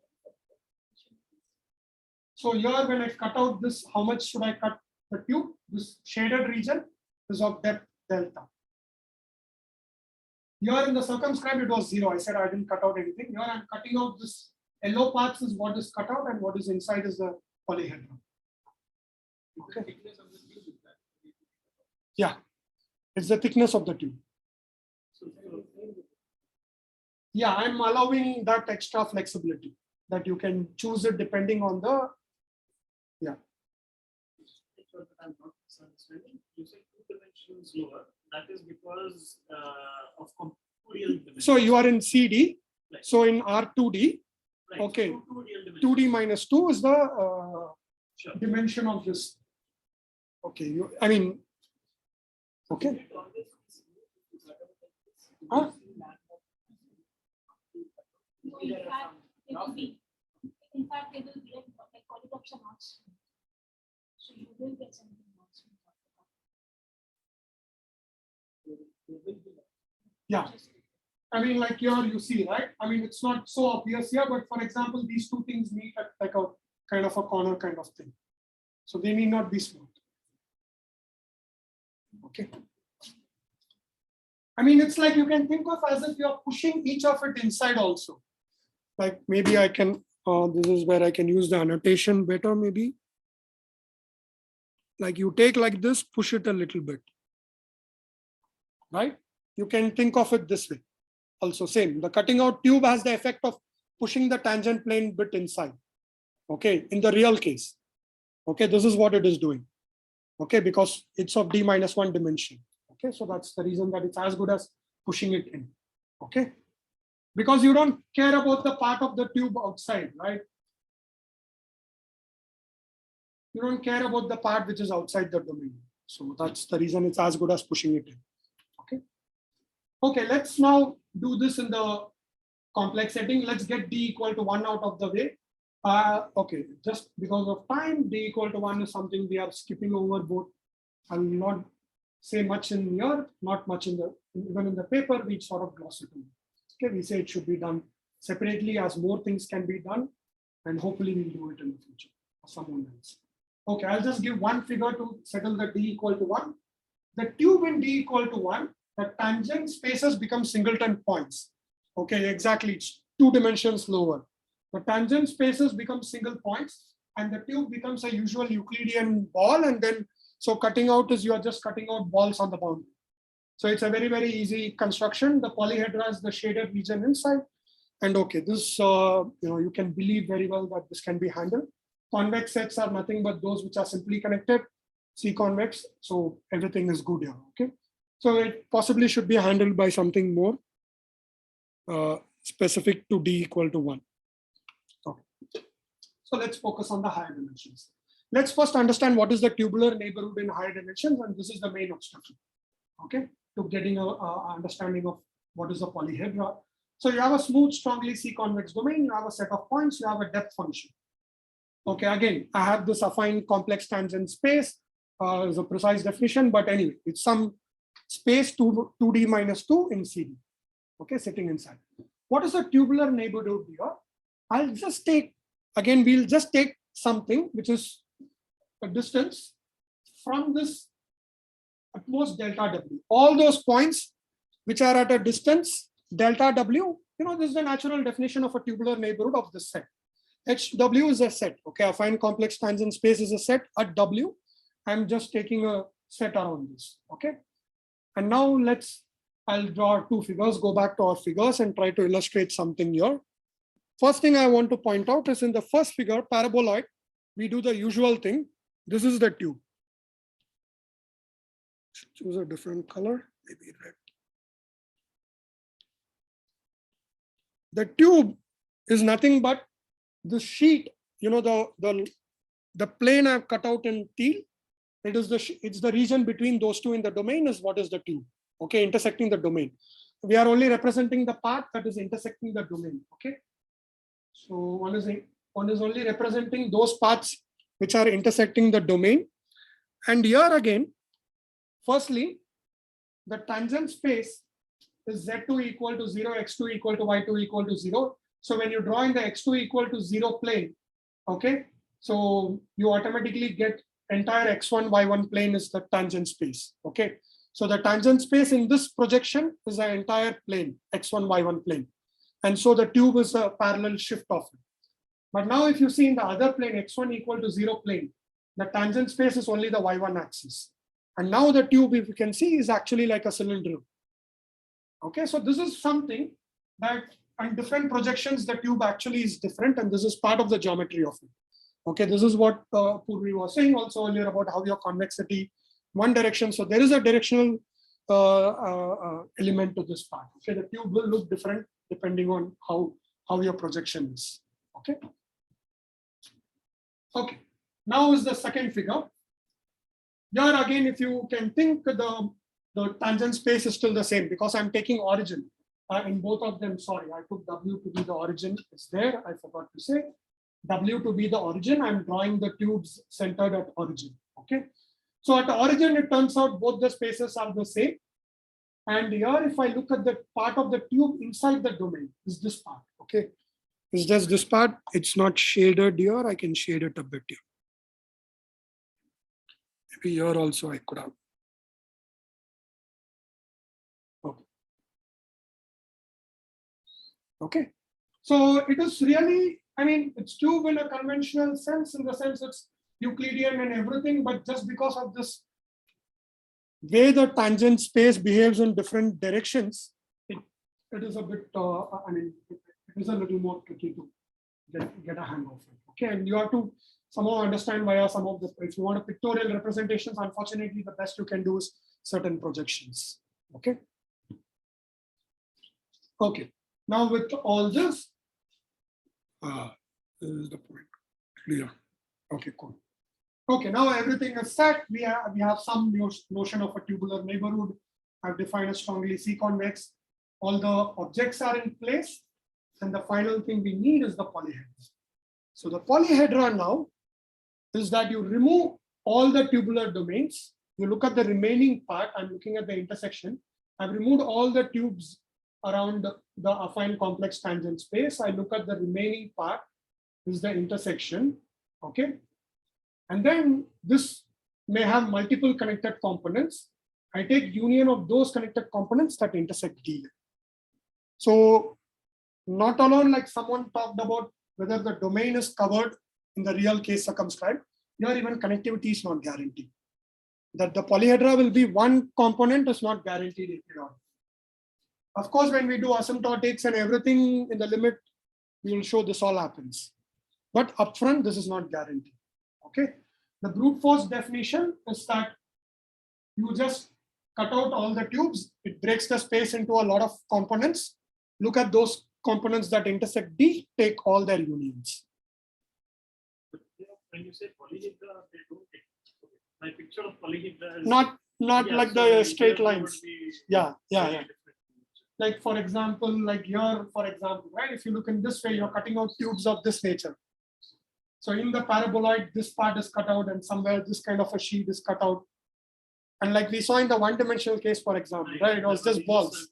S2: So here, when I cut out this, how much should I cut the tube? This shaded region is of depth delta. Here in the circumscribed, it was 0. I said I didn't cut out anything. Here I'm cutting out this yellow parts is what is cut out, and what is inside is the polyhedron. Okay. Yeah, it's the thickness of the tube. Yeah, I'm allowing that extra flexibility that you can choose it depending on the, yeah.
S1: I'm not understanding. You say 2 dimensions lower. That is because of 2 real dimensions.
S2: So you are in CD.
S1: Right.
S2: So in R2D,
S1: right.
S2: okay,
S1: So 2 real dimensions.
S2: 2D minus 2 is the
S1: Sure.
S2: dimension of this. Okay, okay. Huh?
S4: So in fact, it will be, in fact, they will get like polytops are not smooth. So you will get something not smooth.
S2: Yeah. Like here you see, right? It's not so obvious here, but for example, these two things meet at like a kind of a corner kind of thing. So they need not be smooth. Okay. It's like you can think of as if you are pushing each of it inside also. Like maybe I can, this is where I can use the annotation better maybe. Like you take like this, push it a little bit. Right? You can think of it this way. Also same, the cutting out tube has the effect of pushing the tangent plane bit inside. Okay, in the real case. Okay, this is what it is doing. Okay, because it's of d minus 1 dimension. Okay, so that's the reason that it's as good as pushing it in. Okay, because you don't care about the part of the tube outside, right? You don't care about the part which is outside the domain. So that's the reason it's as good as pushing it in. Okay. Okay, let's now do this in the complex setting. Let's get d equal to 1 out of the way. Okay, just because of time, d equal to 1 is something we are skipping over both. I will not say much in here, not much in the, even in the paper, we sort of gloss it over. Okay, we say it should be done separately as more things can be done, and hopefully we'll do it in the future or someone else. Okay, I'll just give one figure to settle the d equal to 1. The tube in d equal to 1, the tangent spaces become singleton points. Okay, exactly, it's 2 dimensions lower. The tangent spaces become single points, and the tube becomes a usual Euclidean ball, and then so cutting out is you are just cutting out balls on the boundary. So it's a very, very easy construction. The polyhedra is the shaded region inside. And okay, this you can believe very well that this can be handled. Convex sets are nothing but those which are simply connected, C-convex. So everything is good here. Okay, so it possibly should be handled by something more specific to d equal to 1. Okay. So let's focus on the higher dimensions. Let's first understand what is the tubular neighborhood in higher dimensions, and this is the main obstruction. Okay, to getting a understanding of what is a polyhedra. So you have a smooth, strongly C-convex domain, you have a set of points, you have a depth function. Okay, again, I have this affine complex tangent space. is a precise definition, but anyway, it's some space 2D minus 2 in CD, okay, sitting inside. What is the tubular neighborhood here? I'll just take, again, we'll just take something which is a distance from this at most delta W. All those points which are at a distance delta W, this is the natural definition of a tubular neighborhood of this set. HW is a set, okay, affine complex tangent space is a set at W. I'm just taking a set around this, okay. And now I'll draw two figures, go back to our figures and try to illustrate something here. First thing I want to point out is in the first figure, paraboloid, we do the usual thing. This is the tube. Choose a different color, maybe red. The tube is nothing but the sheet, the plane I've cut out in teal. It's the region between those two in the domain is what is the tube, okay, intersecting the domain. We are only representing the part that is intersecting the domain, okay. So one is only representing those parts which are intersecting the domain. And here again, firstly, the tangent space is Z2 equal to 0, X2 equal to Y2 equal to 0. So when you draw in the X2 equal to 0 plane, okay, so you automatically get entire X1, Y1 plane is the tangent space, okay. So the tangent space in this projection is the entire plane, X1, Y1 plane. And so the tube is a parallel shift of it. But now if you see in the other plane, X1 equal to 0 plane, the tangent space is only the Y1 axis. And now the tube, if you can see, is actually like a cylinder. Okay, so this is something that on different projections, the tube actually is different, and this is part of the geometry of it. Okay, this is what Purvi was saying also earlier about how your convexity, one direction. So there is a directional element to this part. Okay, the tube will look different depending on how your projection is. Okay. Okay, now is the second figure. Here again, if you can think, the tangent space is still the same because I'm taking origin in both of them. Sorry, I took W to be the origin. It's there. I forgot to say W to be the origin. I'm drawing the tubes centered at origin. Okay. So at origin, it turns out both the spaces are the same. And here, if I look at the part of the tube inside the domain, is this part. Okay. It's just this part. It's not shaded here. I can shade it a bit here. Maybe here also I could have. Okay. Okay. So it is really, it's tube in a conventional sense, in the sense it's Euclidean and everything, but just because of this way the tangent space behaves in different directions, it is a bit, it is a little more tricky to get a hang of it. Okay, and you have to somehow understand via some of the, if you want a pictorial representations, unfortunately, the best you can do is certain projections. Okay. Okay. Now with all this is the point. Clear. Okay, cool. Okay, now everything is set. We have some notion of a tubular neighborhood. I've defined a strongly C-convex. All the objects are in place. And the final thing we need is the polyhedra. So the polyhedra now is that you remove all the tubular domains. You look at the remaining part. I'm looking at the intersection. I've removed all the tubes around the affine complex tangent space. I look at the remaining part is the intersection. Okay. And then this may have multiple connected components. I take union of those connected components that intersect D. So not alone, like someone talked about whether the domain is covered in the real case circumscribed, here even connectivity is not guaranteed. That the polyhedra will be one component is not guaranteed. Of course, when we do asymptotics and everything in the limit, we will show this all happens. But upfront, this is not guaranteed. Okay. The brute force definition is that you just cut out all the tubes. It breaks the space into a lot of components. Look at those components that intersect D, take all their unions.
S1: But when you say polyhedra, they don't take. My picture of polyhedra is
S2: not like the straight lines. Yeah.
S1: Different.
S2: Like for example, like here, for example, right? If you look in this way, you're cutting out tubes of this nature. So in the paraboloid, this part is cut out and somewhere this kind of a sheet is cut out. And like we saw in the one-dimensional case, for example, right? It was just balls.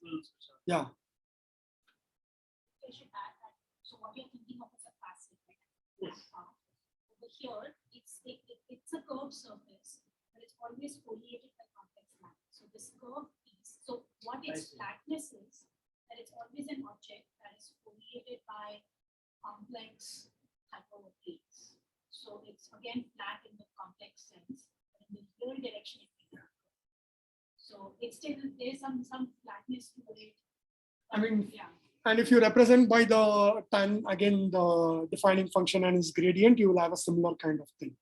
S2: Yeah.
S4: I should add that. So what you're thinking of is a facet, right?
S1: Yes.
S4: Over here, it's a curved surface, but it's always foliated by complex lines. So this curved piece. So what its flatness is, that it's always an object that is foliated by complex hyperbolas. So it's again flat in the complex sense, but in the real direction it will be. So it's still there's some flatness to it.
S2: I mean,
S4: yeah.
S2: And if you represent by the tan, again, the defining function and its gradient, you will have a similar kind of thing.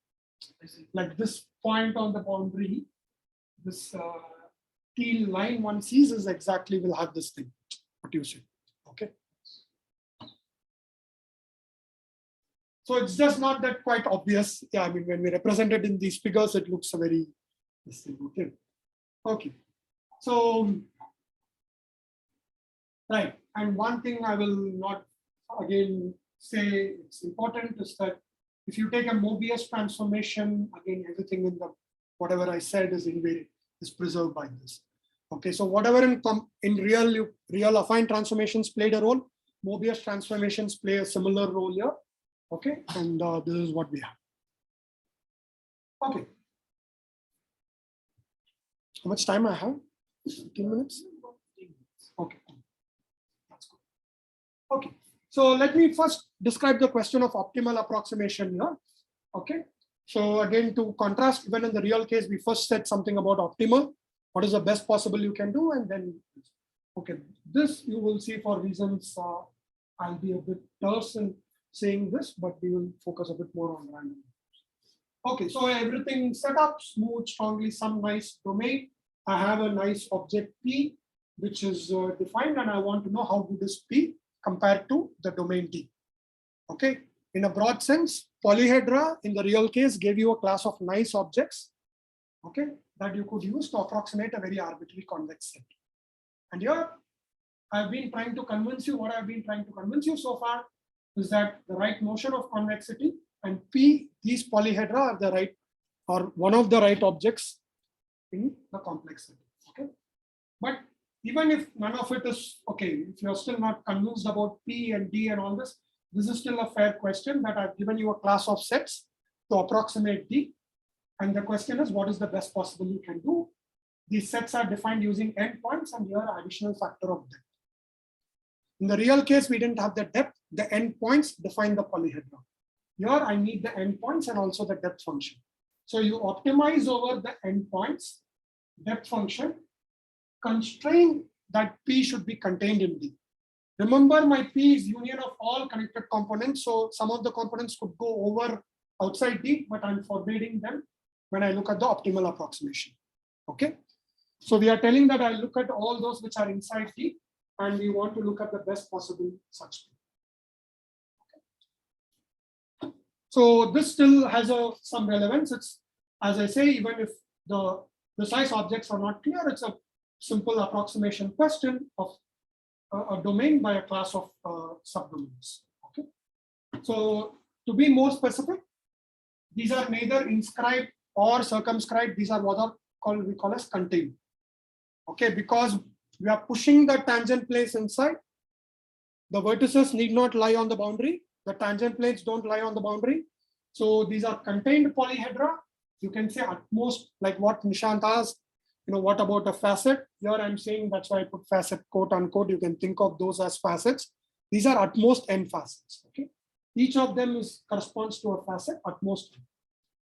S2: Like this point on the boundary, this teal line one sees is exactly will have this thing, what you see. Okay. So it's just not that quite obvious. Yeah, I mean, when we represent it in these figures, it looks a very this thing. Okay. Okay. So, right. And one thing I will not again say it's important is that if you take a Mobius transformation, again, everything in the whatever I said is invariant, is preserved by this. Okay, so whatever in real affine transformations played a role, Mobius transformations play a similar role here. Okay, and this is what we have. Okay. How much time I have? 15 minutes? Okay. That's good. Okay. So let me first describe the question of optimal approximation here. Okay. So again, to contrast, even in the real case, we first said something about optimal. What is the best possible you can do? And then, okay, this you will see for reasons, I'll be a bit terse in saying this, but we will focus a bit more on random. Okay, so everything set up, smooth, strongly, some nice domain. I have a nice object P, which is defined, and I want to know how good is P compared to the domain D. Okay, in a broad sense, polyhedra in the real case gave you a class of nice objects, okay, that you could use to approximate a very arbitrary convex set. And here, I've been trying to convince you, what I've been trying to convince you so far is that the right notion of convexity and P, these polyhedra are the right, or one of the right objects in the complex set. Okay, but even if none of it is okay, if you're still not convinced about P and D and all this, this is still a fair question that I've given you a class of sets to approximate D. And the question is, what is the best possible you can do? These sets are defined using endpoints and here additional factor of depth. In the real case, we didn't have the depth. The endpoints define the polyhedra. Here, I need the endpoints and also the depth function. So you optimize over the endpoints, depth function, constrain that P should be contained in D. Remember, my P is union of all connected components. So some of the components could go over outside D, but I'm forbidding them when I look at the optimal approximation. Okay. So we are telling that I look at all those which are inside D, and we want to look at the best possible such P. Okay. So this still has some relevance. It's, as I say, even if the precise objects are not clear, it's a simple approximation question of a domain by a class of subdomains. Okay. So to be more specific, these are neither inscribed or circumscribed. These are what are we call as contained. Okay, because we are pushing the tangent planes inside. The vertices need not lie on the boundary. The tangent planes don't lie on the boundary. So these are contained polyhedra. You can say at most, like what Nishant asked, you know, what about a facet? Here I'm saying, that's why I put facet quote unquote. You can think of those as facets. These are at most n facets. Okay, each of them corresponds to a facet at most n,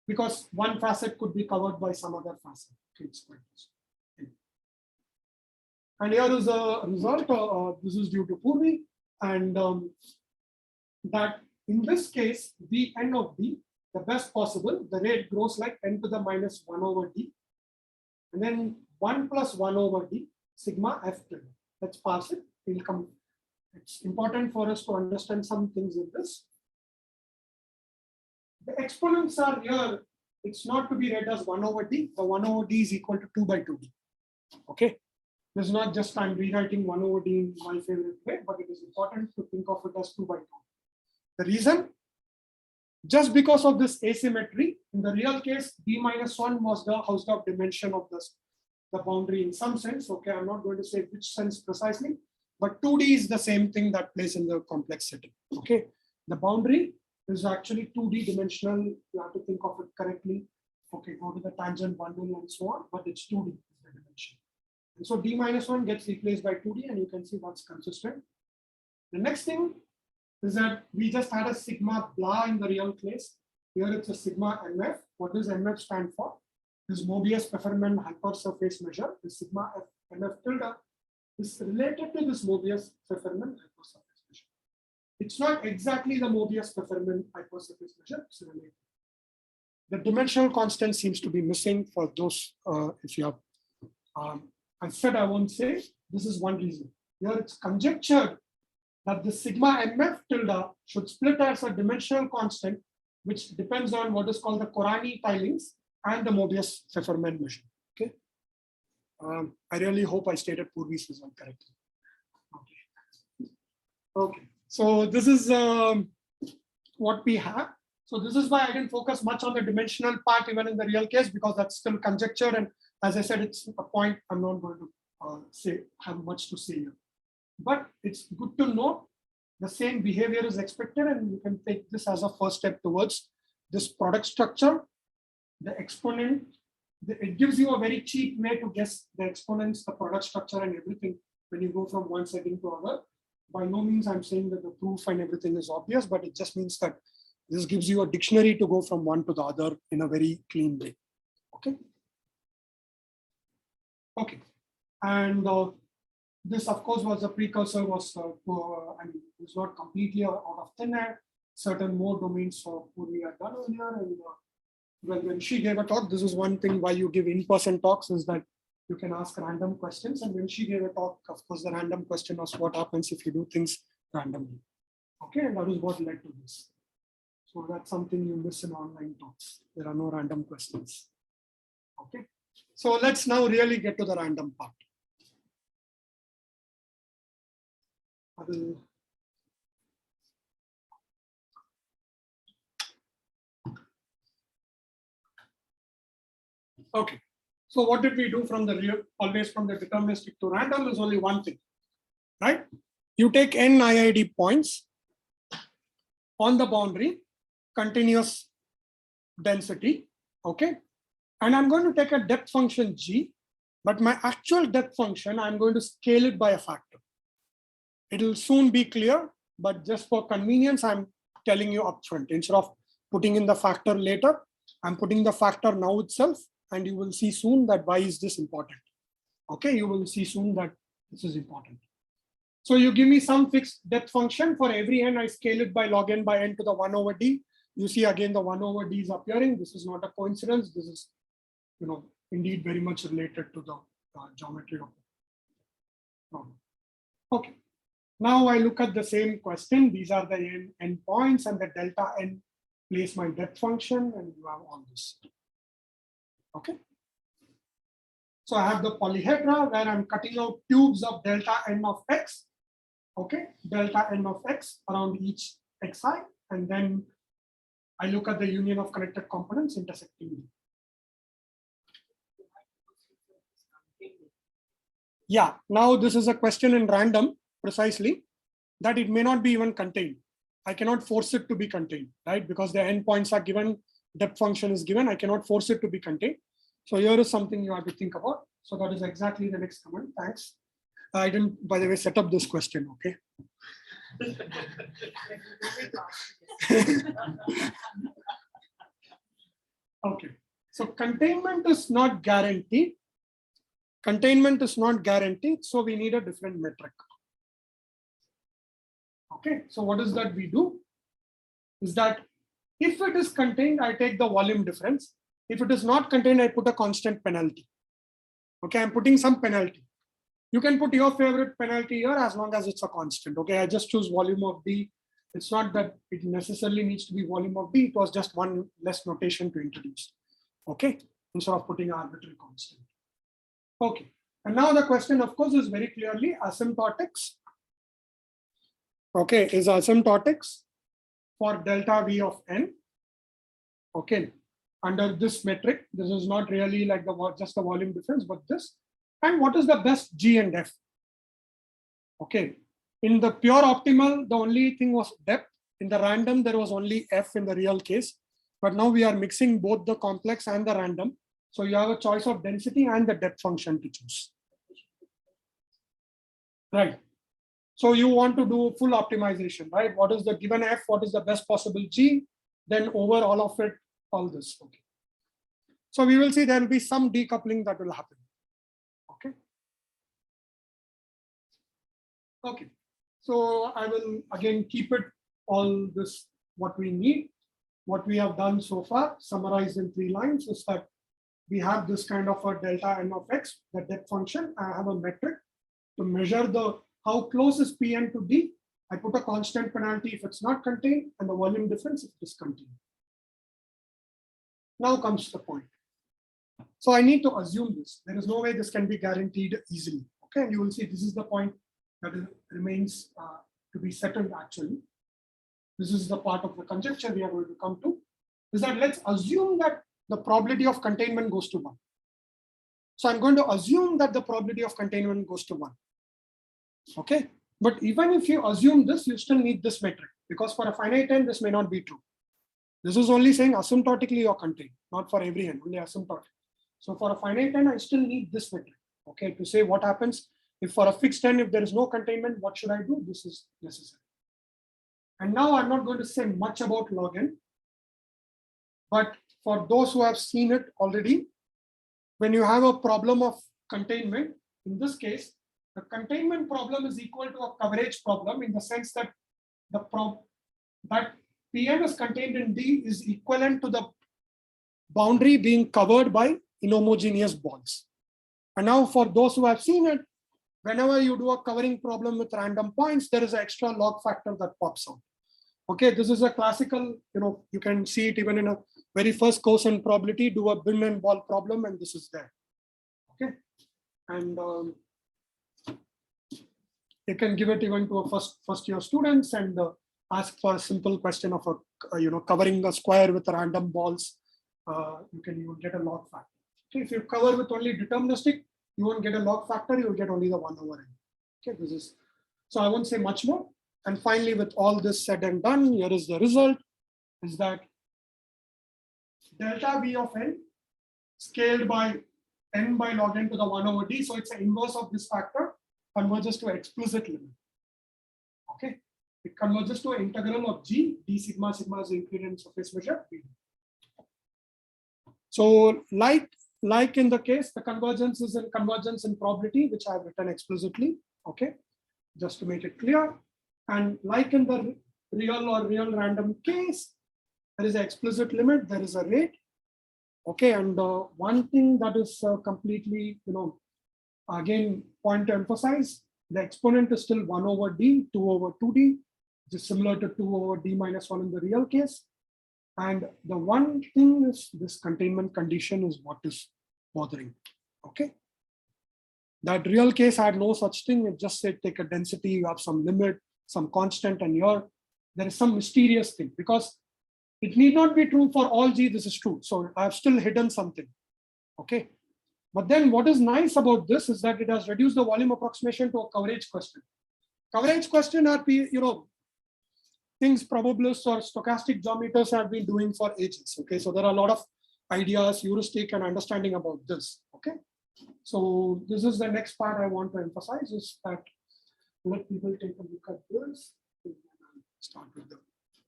S2: because one facet could be covered by some other facet. Okay, it's quite easy. And here is a result. This is due to Purvi, and that in this case, Vn of D, the best possible, the rate grows like n to the minus 1 over D. And then 1 plus 1 over D, sigma f tilde. Let's parse it. We'll come. It's important for us to understand some things in this. The exponents are here. It's not to be read as 1 over D. The 1 over D is equal to 2 by 2D. Okay. This is not just I'm rewriting 1 over D in my favorite way, but it is important to think of it as 2 by 2. The reason, Just because of this asymmetry, in the real case, d minus 1 was the Hausdorff dimension of the boundary in some sense. Okay, I'm not going to say which sense precisely, but 2D is the same thing that plays in the complex setting. Okay, the boundary is actually 2D dimensional. You have to think of it correctly. Okay, go to the tangent bundle and so on, but it's 2D is the dimension. And so d minus 1 gets replaced by 2D, and you can see that's consistent. The next thing is that we just had a sigma blah in the real case. Here it's a sigma MF. What does MF stand for? This Mobius-Pfefferman hypersurface measure, the sigma F MF tilde, is related to this Mobius-Pfefferman hypersurface measure. It's not exactly the Mobius-Pfefferman hypersurface measure, it's related. The dimensional constant seems to be missing for those, if you have, I said I won't say, this is one reason. Here it's conjectured that the sigma MF tilde should split as a dimensional constant, which depends on what is called the Korani tilings and the Mobius-Pfefferman measure. Okay. I really hope I stated Purvi's result correctly. Okay. Okay. So this is what we have. So this is why I didn't focus much on the dimensional part even in the real case, because that's still conjecture. And as I said, it's a point I'm not going to have much to say here. But it's good to know the same behavior is expected, and you can take this as a first step towards this product structure. The exponent, it gives you a very cheap way to guess the exponents, the product structure and everything when you go from one setting to other. By no means I'm saying that the proof and everything is obvious, but it just means that this gives you a dictionary to go from one to the other in a very clean way. Okay. Okay. And this, of course, was a precursor, was I mean, it's not completely out of thin air. Certain more domains for Purvi are done earlier. And when she gave a talk, this is one thing why you give in-person talks, is that you can ask random questions. And when she gave a talk, of course, the random question was what happens if you do things randomly. Okay, and that is what led to this. So that's something you miss in online talks. There are no random questions. Okay, so let's now really get to the random part. Okay, so what did we do from the real, always from the deterministic to random? Is only one thing, right? You take n IID points on the boundary, continuous density, okay? And I'm going to take a depth function g, but my actual depth function, I'm going to scale it by a factor. It'll soon be clear, but just for convenience, I'm telling you upfront. Instead of putting in the factor later, I'm putting the factor now itself, and you will see soon that why is this important. Okay, you will see soon that this is important. So you give me some fixed depth function. For every n, I scale it by log n by n to the 1 over d. You see again the 1 over d is appearing. This is not a coincidence. This is, indeed very much related to the geometry of the problem. Okay. Now I look at the same question. These are the n points, and the delta n place my depth function, and you have all this. Okay. So I have the polyhedra where I'm cutting out tubes of delta n of x. Okay, delta n of x around each xi, and then I look at the union of connected components intersecting them. Yeah, now this is a question in random, precisely, that it may not be even contained. I cannot force it to be contained, right? Because the endpoints are given, depth function is given, I cannot force it to be contained. So here is something you have to think about. So that is exactly the next comment. Thanks. I didn't, by the way, set up this question, okay? Okay, so containment is not guaranteed. Containment is not guaranteed, so we need a different metric. Okay, so what is that we do? Is that if it is contained, I take the volume difference. If it is not contained, I put a constant penalty. Okay, I'm putting some penalty. You can put your favorite penalty here as long as it's a constant. Okay, I just choose volume of B. It's not that it necessarily needs to be volume of B. It was just one less notation to introduce. Okay, instead of putting an arbitrary constant. Okay, and now the question, of course, is very clearly asymptotics. Okay, is asymptotics for delta V of n. Okay, under this metric, this is not really like just the volume difference, but this. And what is the best G and F? Okay, in the pure optimal, the only thing was depth. In the random, there was only F in the real case. But now we are mixing both the complex and the random. So you have a choice of density and the depth function to choose. Right. So you want to do full optimization, right? What is the given F? What is the best possible G? Then over all of it, all this. Okay. So we will see there will be some decoupling that will happen. Okay. Okay. So I will again keep it all this what we need. What we have done so far, summarized in 3 lines, is that we have this kind of a delta n of x, the depth function. I have a metric to measure the how close is Pn to D. I put a constant penalty if it's not contained, and the volume difference if it is contained. Now comes the point. So I need to assume this. There is no way this can be guaranteed easily. Okay, and you will see this is the point that remains to be settled actually. This is the part of the conjecture we are going to come to, is that let's assume that the probability of containment goes to 1. So I'm going to assume that the probability of containment goes to 1. Okay, but even if you assume this, you still need this metric, because for a finite n, this may not be true. This is only saying asymptotically you're contained, not for every n, only asymptotic. So for a finite n, I still need this metric, okay, to say what happens if for a fixed n, if there is no containment, what should I do? This is necessary. And now I'm not going to say much about log n, but for those who have seen it already, when you have a problem of containment, in this case, the containment problem is equal to a coverage problem in the sense that that Pn is contained in D is equivalent to the boundary being covered by inhomogeneous bonds. And now for those who have seen it, whenever you do a covering problem with random points, there is an extra log factor that pops out. Okay, this is a classical, you can see it even in a very first course in probability, do a bin and ball problem, and this is there. Okay, and you can give it even to a first year students and ask for a simple question of a covering a square with random balls. You will get a log factor. Okay, if you cover with only deterministic, you won't get a log factor. You will get only the 1 over n. Okay, this is so I won't say much more. And finally, with all this said and done, here is the result: is that delta V of n scaled by n by log n to the 1 over d. So it's an inverse of this factor, converges to explicit limit. Okay, it converges to an integral of g. D sigma sigma is the Euclidean surface measure. So like in the case, the convergence is in convergence in probability, which I have written explicitly. Okay, just to make it clear. And like in the real random case, there is an explicit limit, there is a rate. Okay, and one thing that is completely, again, point to emphasize, the exponent is still 1 over d, 2 over 2d, which is similar to 2 over d minus 1 in the real case. And the one thing is this containment condition is what is bothering. Okay, that real case had no such thing. It just said take a density, you have some limit, some constant, and here there is some mysterious thing, because it need not be true for all g. This is true. So I have still hidden something. Okay, but then what is nice about this is that it has reduced the volume approximation to a coverage question. Coverage question are things probabilists or stochastic geometers have been doing for ages. Okay, so there are a lot of ideas, heuristic, and understanding about this. Okay, so this is the next part I want to emphasize, is that let people take a look at this. Start with the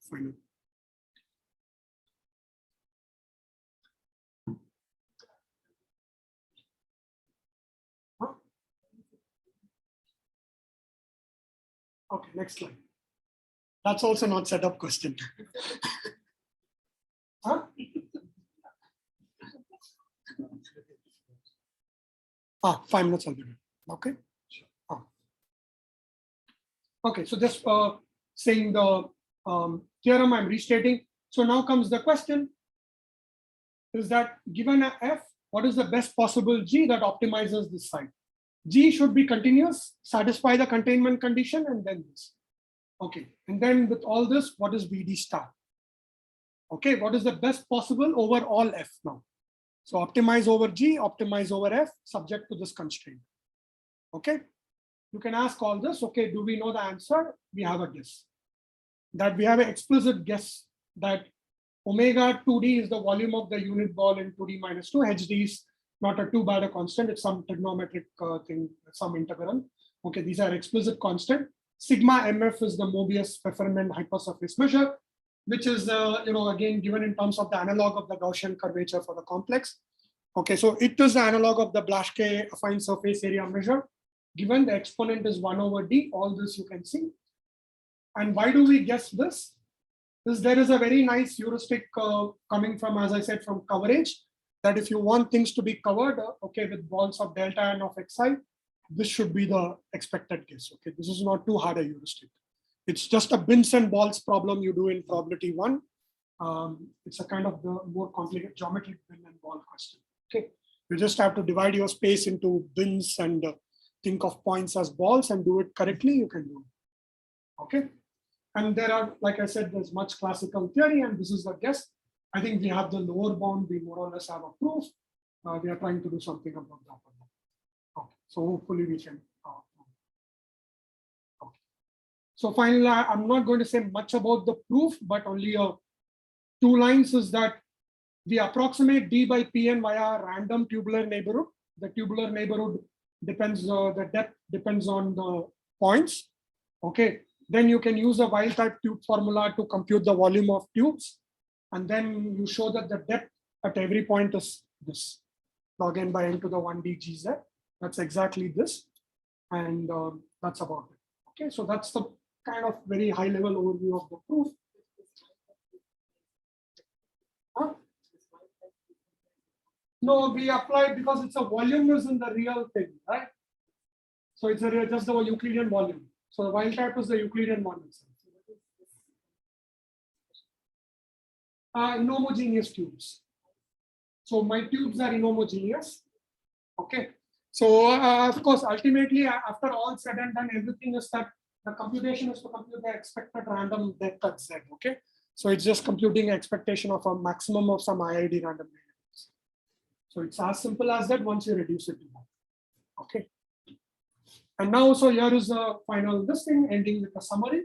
S2: final. Okay, next slide. That's also not set up question. Huh? 5 minutes I'll be done. Okay. Okay, so just saying the theorem I'm restating. So now comes the question, is that given a f, what is the best possible g that optimizes this side? G should be continuous, satisfy the containment condition, and then this. Okay, and then with all this, what is VD star? Okay, what is the best possible over all F now? So optimize over G, optimize over F, subject to this constraint. Okay, you can ask all this. Okay, do we know the answer? We have a guess. That we have an explicit guess that omega 2D is the volume of the unit ball in 2D minus 2. HD is not a too bad a constant. It's some trigonometric thing, some integral. Okay, these are explicit constant. Sigma MF is the Mobius-Pfefferman hypersurface measure, which is again given in terms of the analog of the Gaussian curvature for the complex. Okay, so it is the analog of the Blaschke affine surface area measure. Given the exponent is 1 over D, all this you can see. And why do we guess this? Because there is a very nice heuristic coming from, as I said, from coverage, that if you want things to be covered, okay, with balls of delta n of xi, this should be the expected guess. Okay, this is not too hard a heuristic. It's just a bins and balls problem you do in probability 1. It's a kind of the more complicated geometric bin and ball question. Okay, you just have to divide your space into bins and think of points as balls and do it correctly. You can do it. Okay, and there are, like I said, there's much classical theory, and this is the guess. I think we have the lower bound. We more or less have a proof. We are trying to do something about that. Okay, so hopefully we can. Okay. So finally, I'm not going to say much about the proof, but only 2 lines is that we approximate D by Pn via a random tubular neighborhood. The tubular neighborhood depends, the depth depends on the points. Okay, then you can use a wild type tube formula to compute the volume of tubes. And then you show that the depth at every point is this, log n by n to the 1d gz. That's exactly this. And that's about it. Okay, so that's the kind of very high level overview of the proof. Huh? No, we applied because it's a volume is in the real thing, right? So it's just the Euclidean volume. So the wild type is the Euclidean volume. Inhomogeneous tubes. So my tubes are inhomogeneous. Okay. So of course, ultimately, after all said and done, everything is that the computation is to compute the expected random depth at Z. Okay. So it's just computing expectation of a maximum of some IID random variables. So it's as simple as that once you reduce it to that. Okay. And now, so here is the final listing ending with a summary.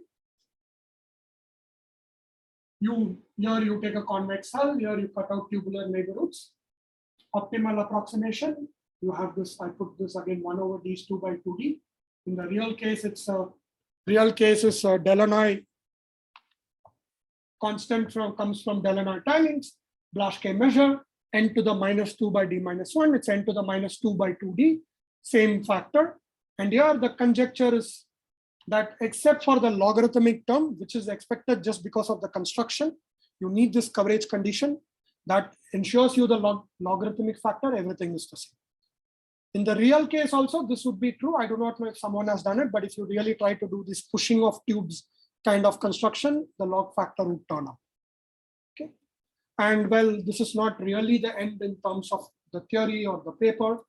S2: Here you take a convex hull, here you cut out tubular neighborhoods. Optimal approximation, you have this, I put this again 1 over d is 2 by 2d. In the real case, it's Delaunay constant comes from Delaunay tilings, Blaschke measure, n to the minus 2 by d minus 1, it's n to the minus 2 by 2d, same factor. And here the conjecture is that except for the logarithmic term, which is expected just because of the construction, you need this coverage condition that ensures you the logarithmic factor, everything is the same. In the real case also, this would be true. I do not know if someone has done it, but if you really try to do this pushing of tubes kind of construction, the log factor would turn up. Okay. And well, this is not really the end in terms of the theory or the paper.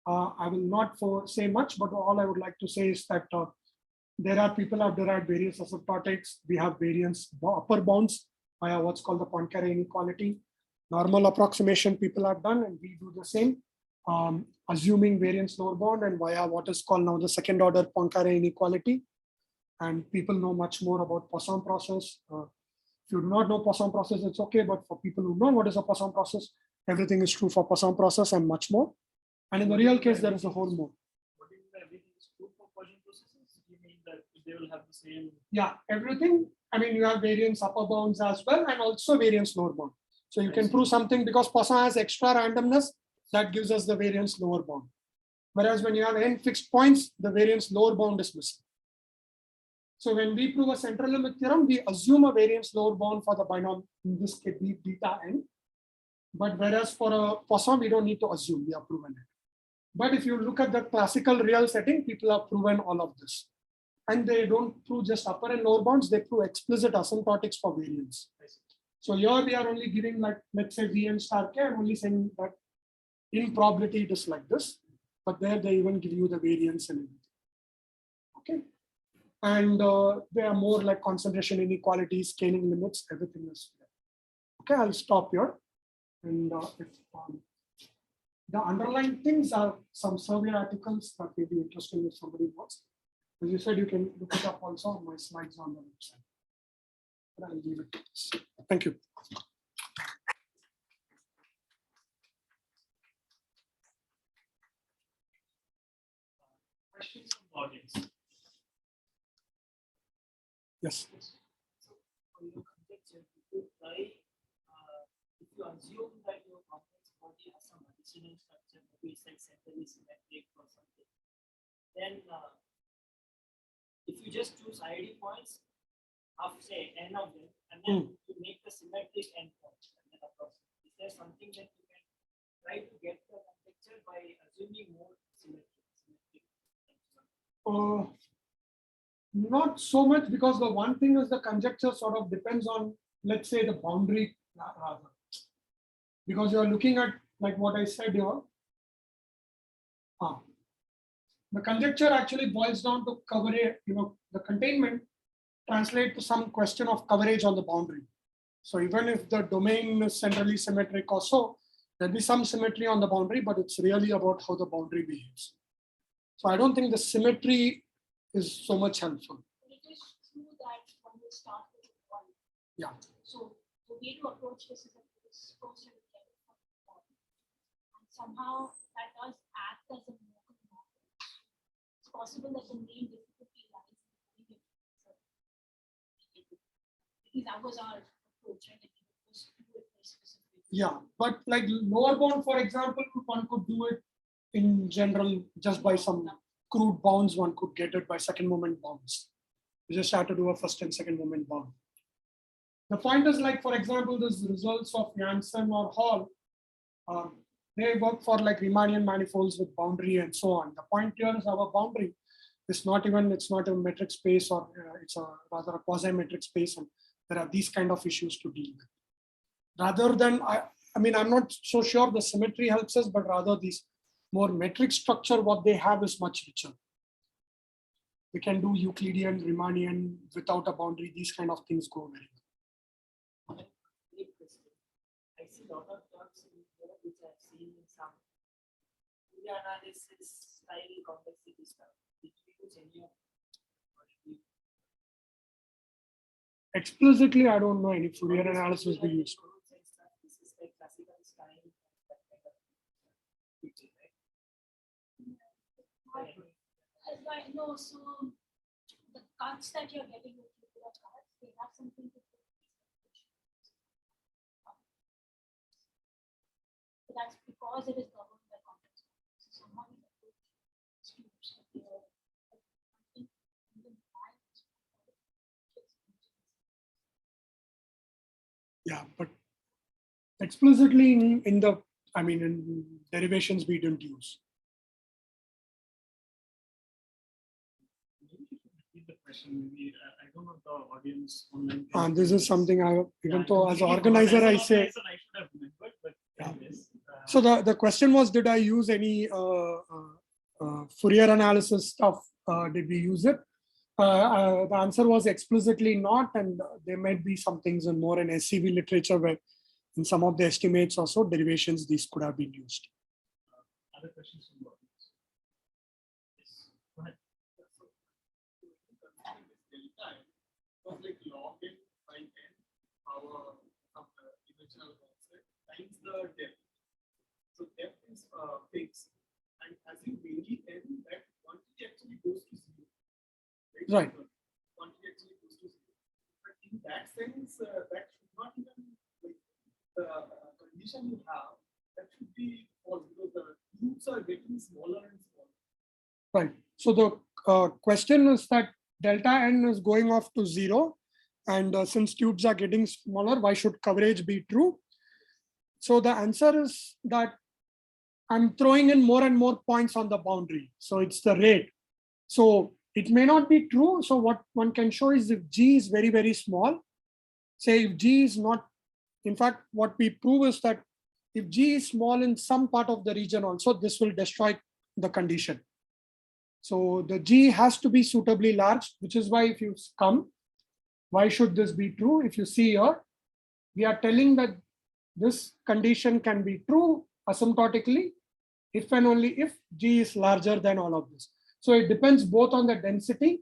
S2: I will not say much, but all I would like to say is that there are people who have derived various asymptotics. We have variance upper bounds via what's called the Poincare inequality. Normal approximation people have done, and we do the same, assuming variance lower bound and via what is called now the second order Poincare inequality. And people know much more about Poisson process. If you do not know Poisson process, it's okay. But for people who know what is a Poisson process, everything is true for Poisson process and much more. And in the real case, there is a whole more.
S1: What do you mean everything is true for Poisson processes? You mean that they will have the same?
S2: Yeah, everything. I mean, you have variance upper bounds as well, and also variance lower bound. So you can prove something because Poisson has extra randomness that gives us the variance lower bound. Whereas when you have n fixed points, the variance lower bound is missing. So when we prove a central limit theorem, we assume a variance lower bound for the binomial, in this case, beta n. But whereas for a Poisson, we don't need to assume, we have proven it. But if you look at the classical real setting, people have proven all of this. And they don't prove just upper and lower bounds, they prove explicit asymptotics for variance. So here we are only giving, like, let's say Vn star k, I'm only saying that in probability it is like this, but there they even give you the variance and everything. Okay. And they are more like concentration inequalities, scaling limits, everything is there. Okay, I'll stop here. And if the underlying things are some survey articles that may be interesting if somebody wants. As you said, you can look it up also on my slides on the website. But I'll leave it. Thank you.
S1: Questions from the audience?
S2: Yes.
S1: So for your conjecture, if you try, if you assume that your complex body has some additional structure, maybe it's like centrally symmetric or something, then if you just choose ID points of say n of them, and then you make the symmetric endpoint, and then approximate. Is there something that you can try to get the conjecture by assuming more symmetric?
S2: Not so much, because the one thing is the conjecture sort of depends on, let's say, the boundary rather. Because you're looking at, like what I said here, the conjecture actually boils down to coverage, the containment translate to some question of coverage on the boundary. So even if the domain is centrally symmetric or so, there'll be some symmetry on the boundary, but it's really about how the boundary behaves. So I don't think the symmetry is so much helpful.
S4: It is true that one will start with one.
S2: Yeah.
S4: So the way to approach this is that it's supposed to get it from one. And somehow that does act as a local model. It's possible that the main difficulty lies in doing it. Because that was our approach, and it was to do it very specifically.
S2: Yeah, but like lower bound, for example, one could do it in general just by some crude bounds. One could get it by second moment bounds. You just have to do a first and second moment bound. The point is, like, for example, these results of Janssen or Hall, they work for like Riemannian manifolds with boundary and so on. The point here is our boundary is not even, it's not a metric space, or it's a rather a quasi-metric space, and there are these kind of issues to deal with. Rather than, I mean, I'm not so sure the symmetry helps us, but rather these more metric structure, what they have is much richer. We can do Euclidean, Riemannian without a boundary. These kind of things go very well.
S1: I see a lot of terms in here which I've seen in some analysis style convexity stuff. Did we use any of them?
S2: Explicitly, I don't know any Fourier analysis we use.
S1: This is like classical style.
S4: No, so the cuts that you're getting with nuclear cuts, they have something to do with. So that's because it is governed by complex. So somehow we approach students.
S2: Yeah, but explicitly in the, I mean, in derivations we didn't use.
S1: The question, maybe I don't know the audience online.
S2: And this is something I, even though as an organizer, I say.
S1: I should have remembered, but anyways,
S2: So the question was, did I use any Fourier analysis stuff? Did we use it? The answer was explicitly not, and there might be some things in more in SCV literature where in some of the estimates also derivations, these could have been used.
S1: Other questions from the audience? Yes, go ahead.
S5: Was like log in by n power of the dimensional offset times the depth. So depth is fixed, and as you vary n, that quantity actually goes to zero.
S2: Right.
S5: Quantity actually goes to zero. But in that sense, that should not even, like, the condition you have, that should be false, because the loops are getting smaller and smaller.
S2: Right. So the question is that delta n is going off to 0, and since tubes are getting smaller, why should coverage be true? So the answer is that I'm throwing in more and more points on the boundary. So it's the rate. So it may not be true. So what one can show is if G is very, very small, say if G is not, in fact, what we prove is that if G is small in some part of the region also, this will destroy the condition. So the G has to be suitably large, which is why if you come, why should this be true? If you see here, we are telling that this condition can be true asymptotically if and only if G is larger than all of this. So it depends both on the density,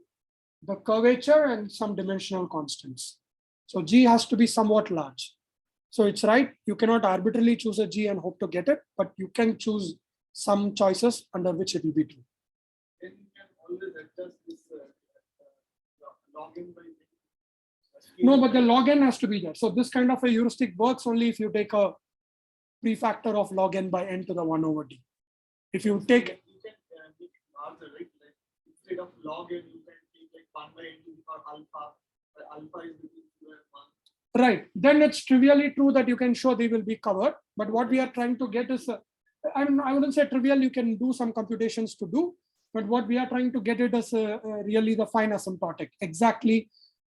S2: the curvature, and some dimensional constants. So G has to be somewhat large. So it's right, you cannot arbitrarily choose a G and hope to get it, but you can choose some choices under which it will be true.
S5: Then you can always adjust this log in by.
S2: No, but the log n has to be there. So this kind of a heuristic works only if you take a prefactor of log n by n to the 1 over d. If you take,
S5: You can make it larger, right? Like instead of log n, you can take like 1 by n to the power alpha, where alpha is between 2 and 1.
S2: right, then it's trivially true that you can show they will be covered. But what we are trying to get is, I wouldn't say trivial, you can do some computations to do, but what we are trying to get it is really the fine asymptotic. Exactly,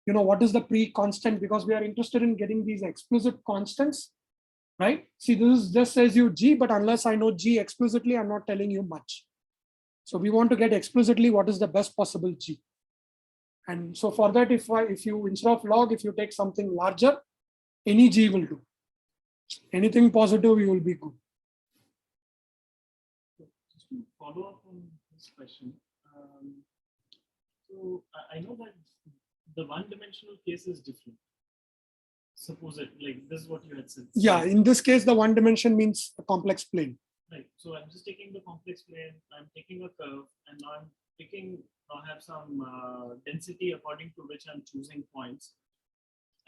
S2: what is the pre-constant, because we are interested in getting these explicit constants, right? See, this just says you G, but unless I know G explicitly, I'm not telling you much. So we want to get explicitly what is the best possible G. And so for that, if you instead of log, if you take something larger, any G will do. Anything positive, you will be good.
S3: Just to follow up on this question. So I know that the one-dimensional case is different. Suppose it like this is what you had said.
S2: Yeah, in this case, the one dimension means a complex plane.
S3: Right. So I'm just taking the complex plane, I'm taking a curve, and now I'm picking, I have some density according to which I'm choosing points.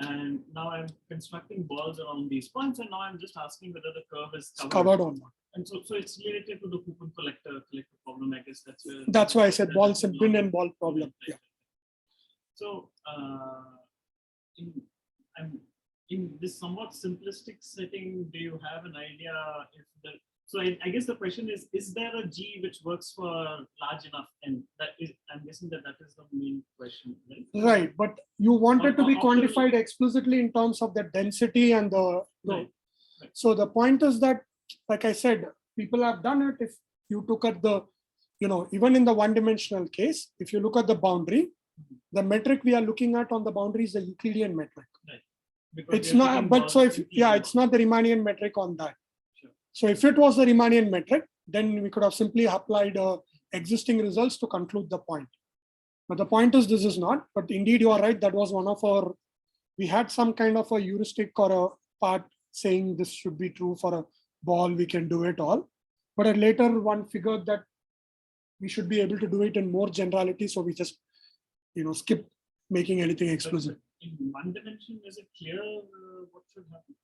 S3: And now I'm constructing balls around these points, and now I'm just asking whether the curve is
S2: Covered or not.
S3: And so it's related to the coupon collector problem, I guess.
S2: That's why I said balls and bin and ball problem.
S3: Right.
S2: Yeah.
S3: So in this somewhat simplistic setting, do you have an idea if the so I guess the question is there a G which works for large enough? And that is, I'm guessing that is the main question, right?
S2: Right, but you want it to be
S3: Or-
S2: quantified explicitly in terms of the density and the.
S3: Right.
S2: So the point is that, like I said, people have done it. If you look at the, even in the one-dimensional case, if you look at the boundary, the metric we are looking at on the boundary is the Euclidean metric.
S3: Right. Because
S2: It's
S3: we are
S2: not,
S3: taking
S2: but
S3: balls
S2: so if,
S3: Euclidean
S2: it's not the Riemannian metric on that.
S3: Sure.
S2: So if it was the Riemannian metric, then we could have simply applied existing results to conclude the point. But the point is, this is not, but indeed you are right. That was one of our, we had some kind of a heuristic or a part saying this should be true for a ball, we can do it all. But later one figured that we should be able to do it in more generality. So we just, skip making anything explicit.
S3: In one dimension, is it clear what should happen?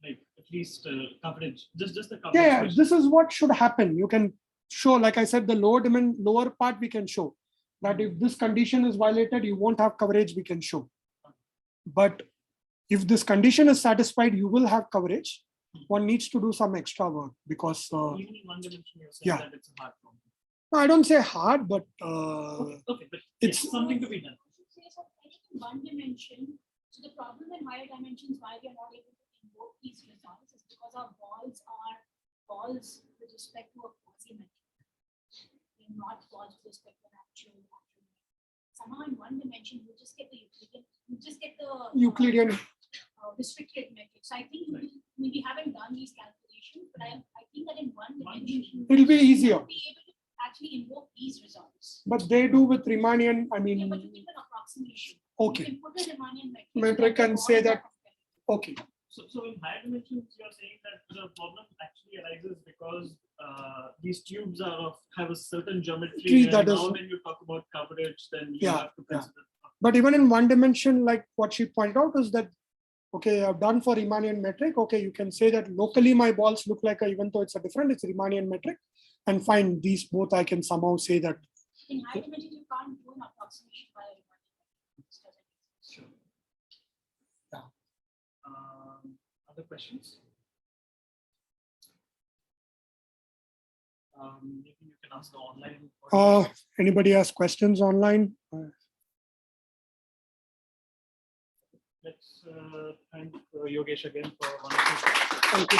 S3: Like at least coverage, just the coverage.
S2: Yeah,
S3: question.
S2: this is what should happen. You can show, like I said, the lower part we can show that if this condition is violated, you won't have coverage, we can show. But if this condition is satisfied, you will have coverage. One needs to do some extra work because
S3: Even in one dimension, you're saying that it's a hard problem.
S2: no, I don't say hard, but
S3: Okay, but
S2: it's
S3: it's something to be done.
S4: So I think in one dimension, so the problem in higher dimensions why we are not able to invoke these results is because our balls are balls with respect to a quasi-metric. They're not balls with respect to an actual. Somehow in one dimension, you just get the
S2: Euclidean.
S4: Restricted metric. So I think we haven't done these calculations, but I think that in one dimension,
S2: It'll be easier.
S4: we'll be able to actually invoke these results.
S2: But they do with Riemannian, I mean,
S4: Yeah, but you take an approximation.
S2: okay.
S4: You can put a Riemannian
S2: Metric
S4: that
S2: and
S4: the
S2: say
S4: balls are
S2: that-
S4: compatible.
S2: Okay.
S3: So in higher dimensions, you're saying that the problem actually arises because these tubes have a certain geometry. And
S2: That
S3: now
S2: is-
S3: when you talk about coverage, then you
S2: Yeah,
S3: have to consider.
S2: But even in one dimension, like what she pointed out is that, okay, I've done for Riemannian metric. Okay, you can say that locally my balls look like, even though it's it's Riemannian metric. And fine, these both I can somehow say that.
S4: In high dimensions, you can't do an approximation by a Riemannian metric.
S3: Sure. Other questions? Maybe you can ask the online.
S2: Anybody has questions online?
S3: Let's thank Yogesh again for wonderful.
S2: Thank you.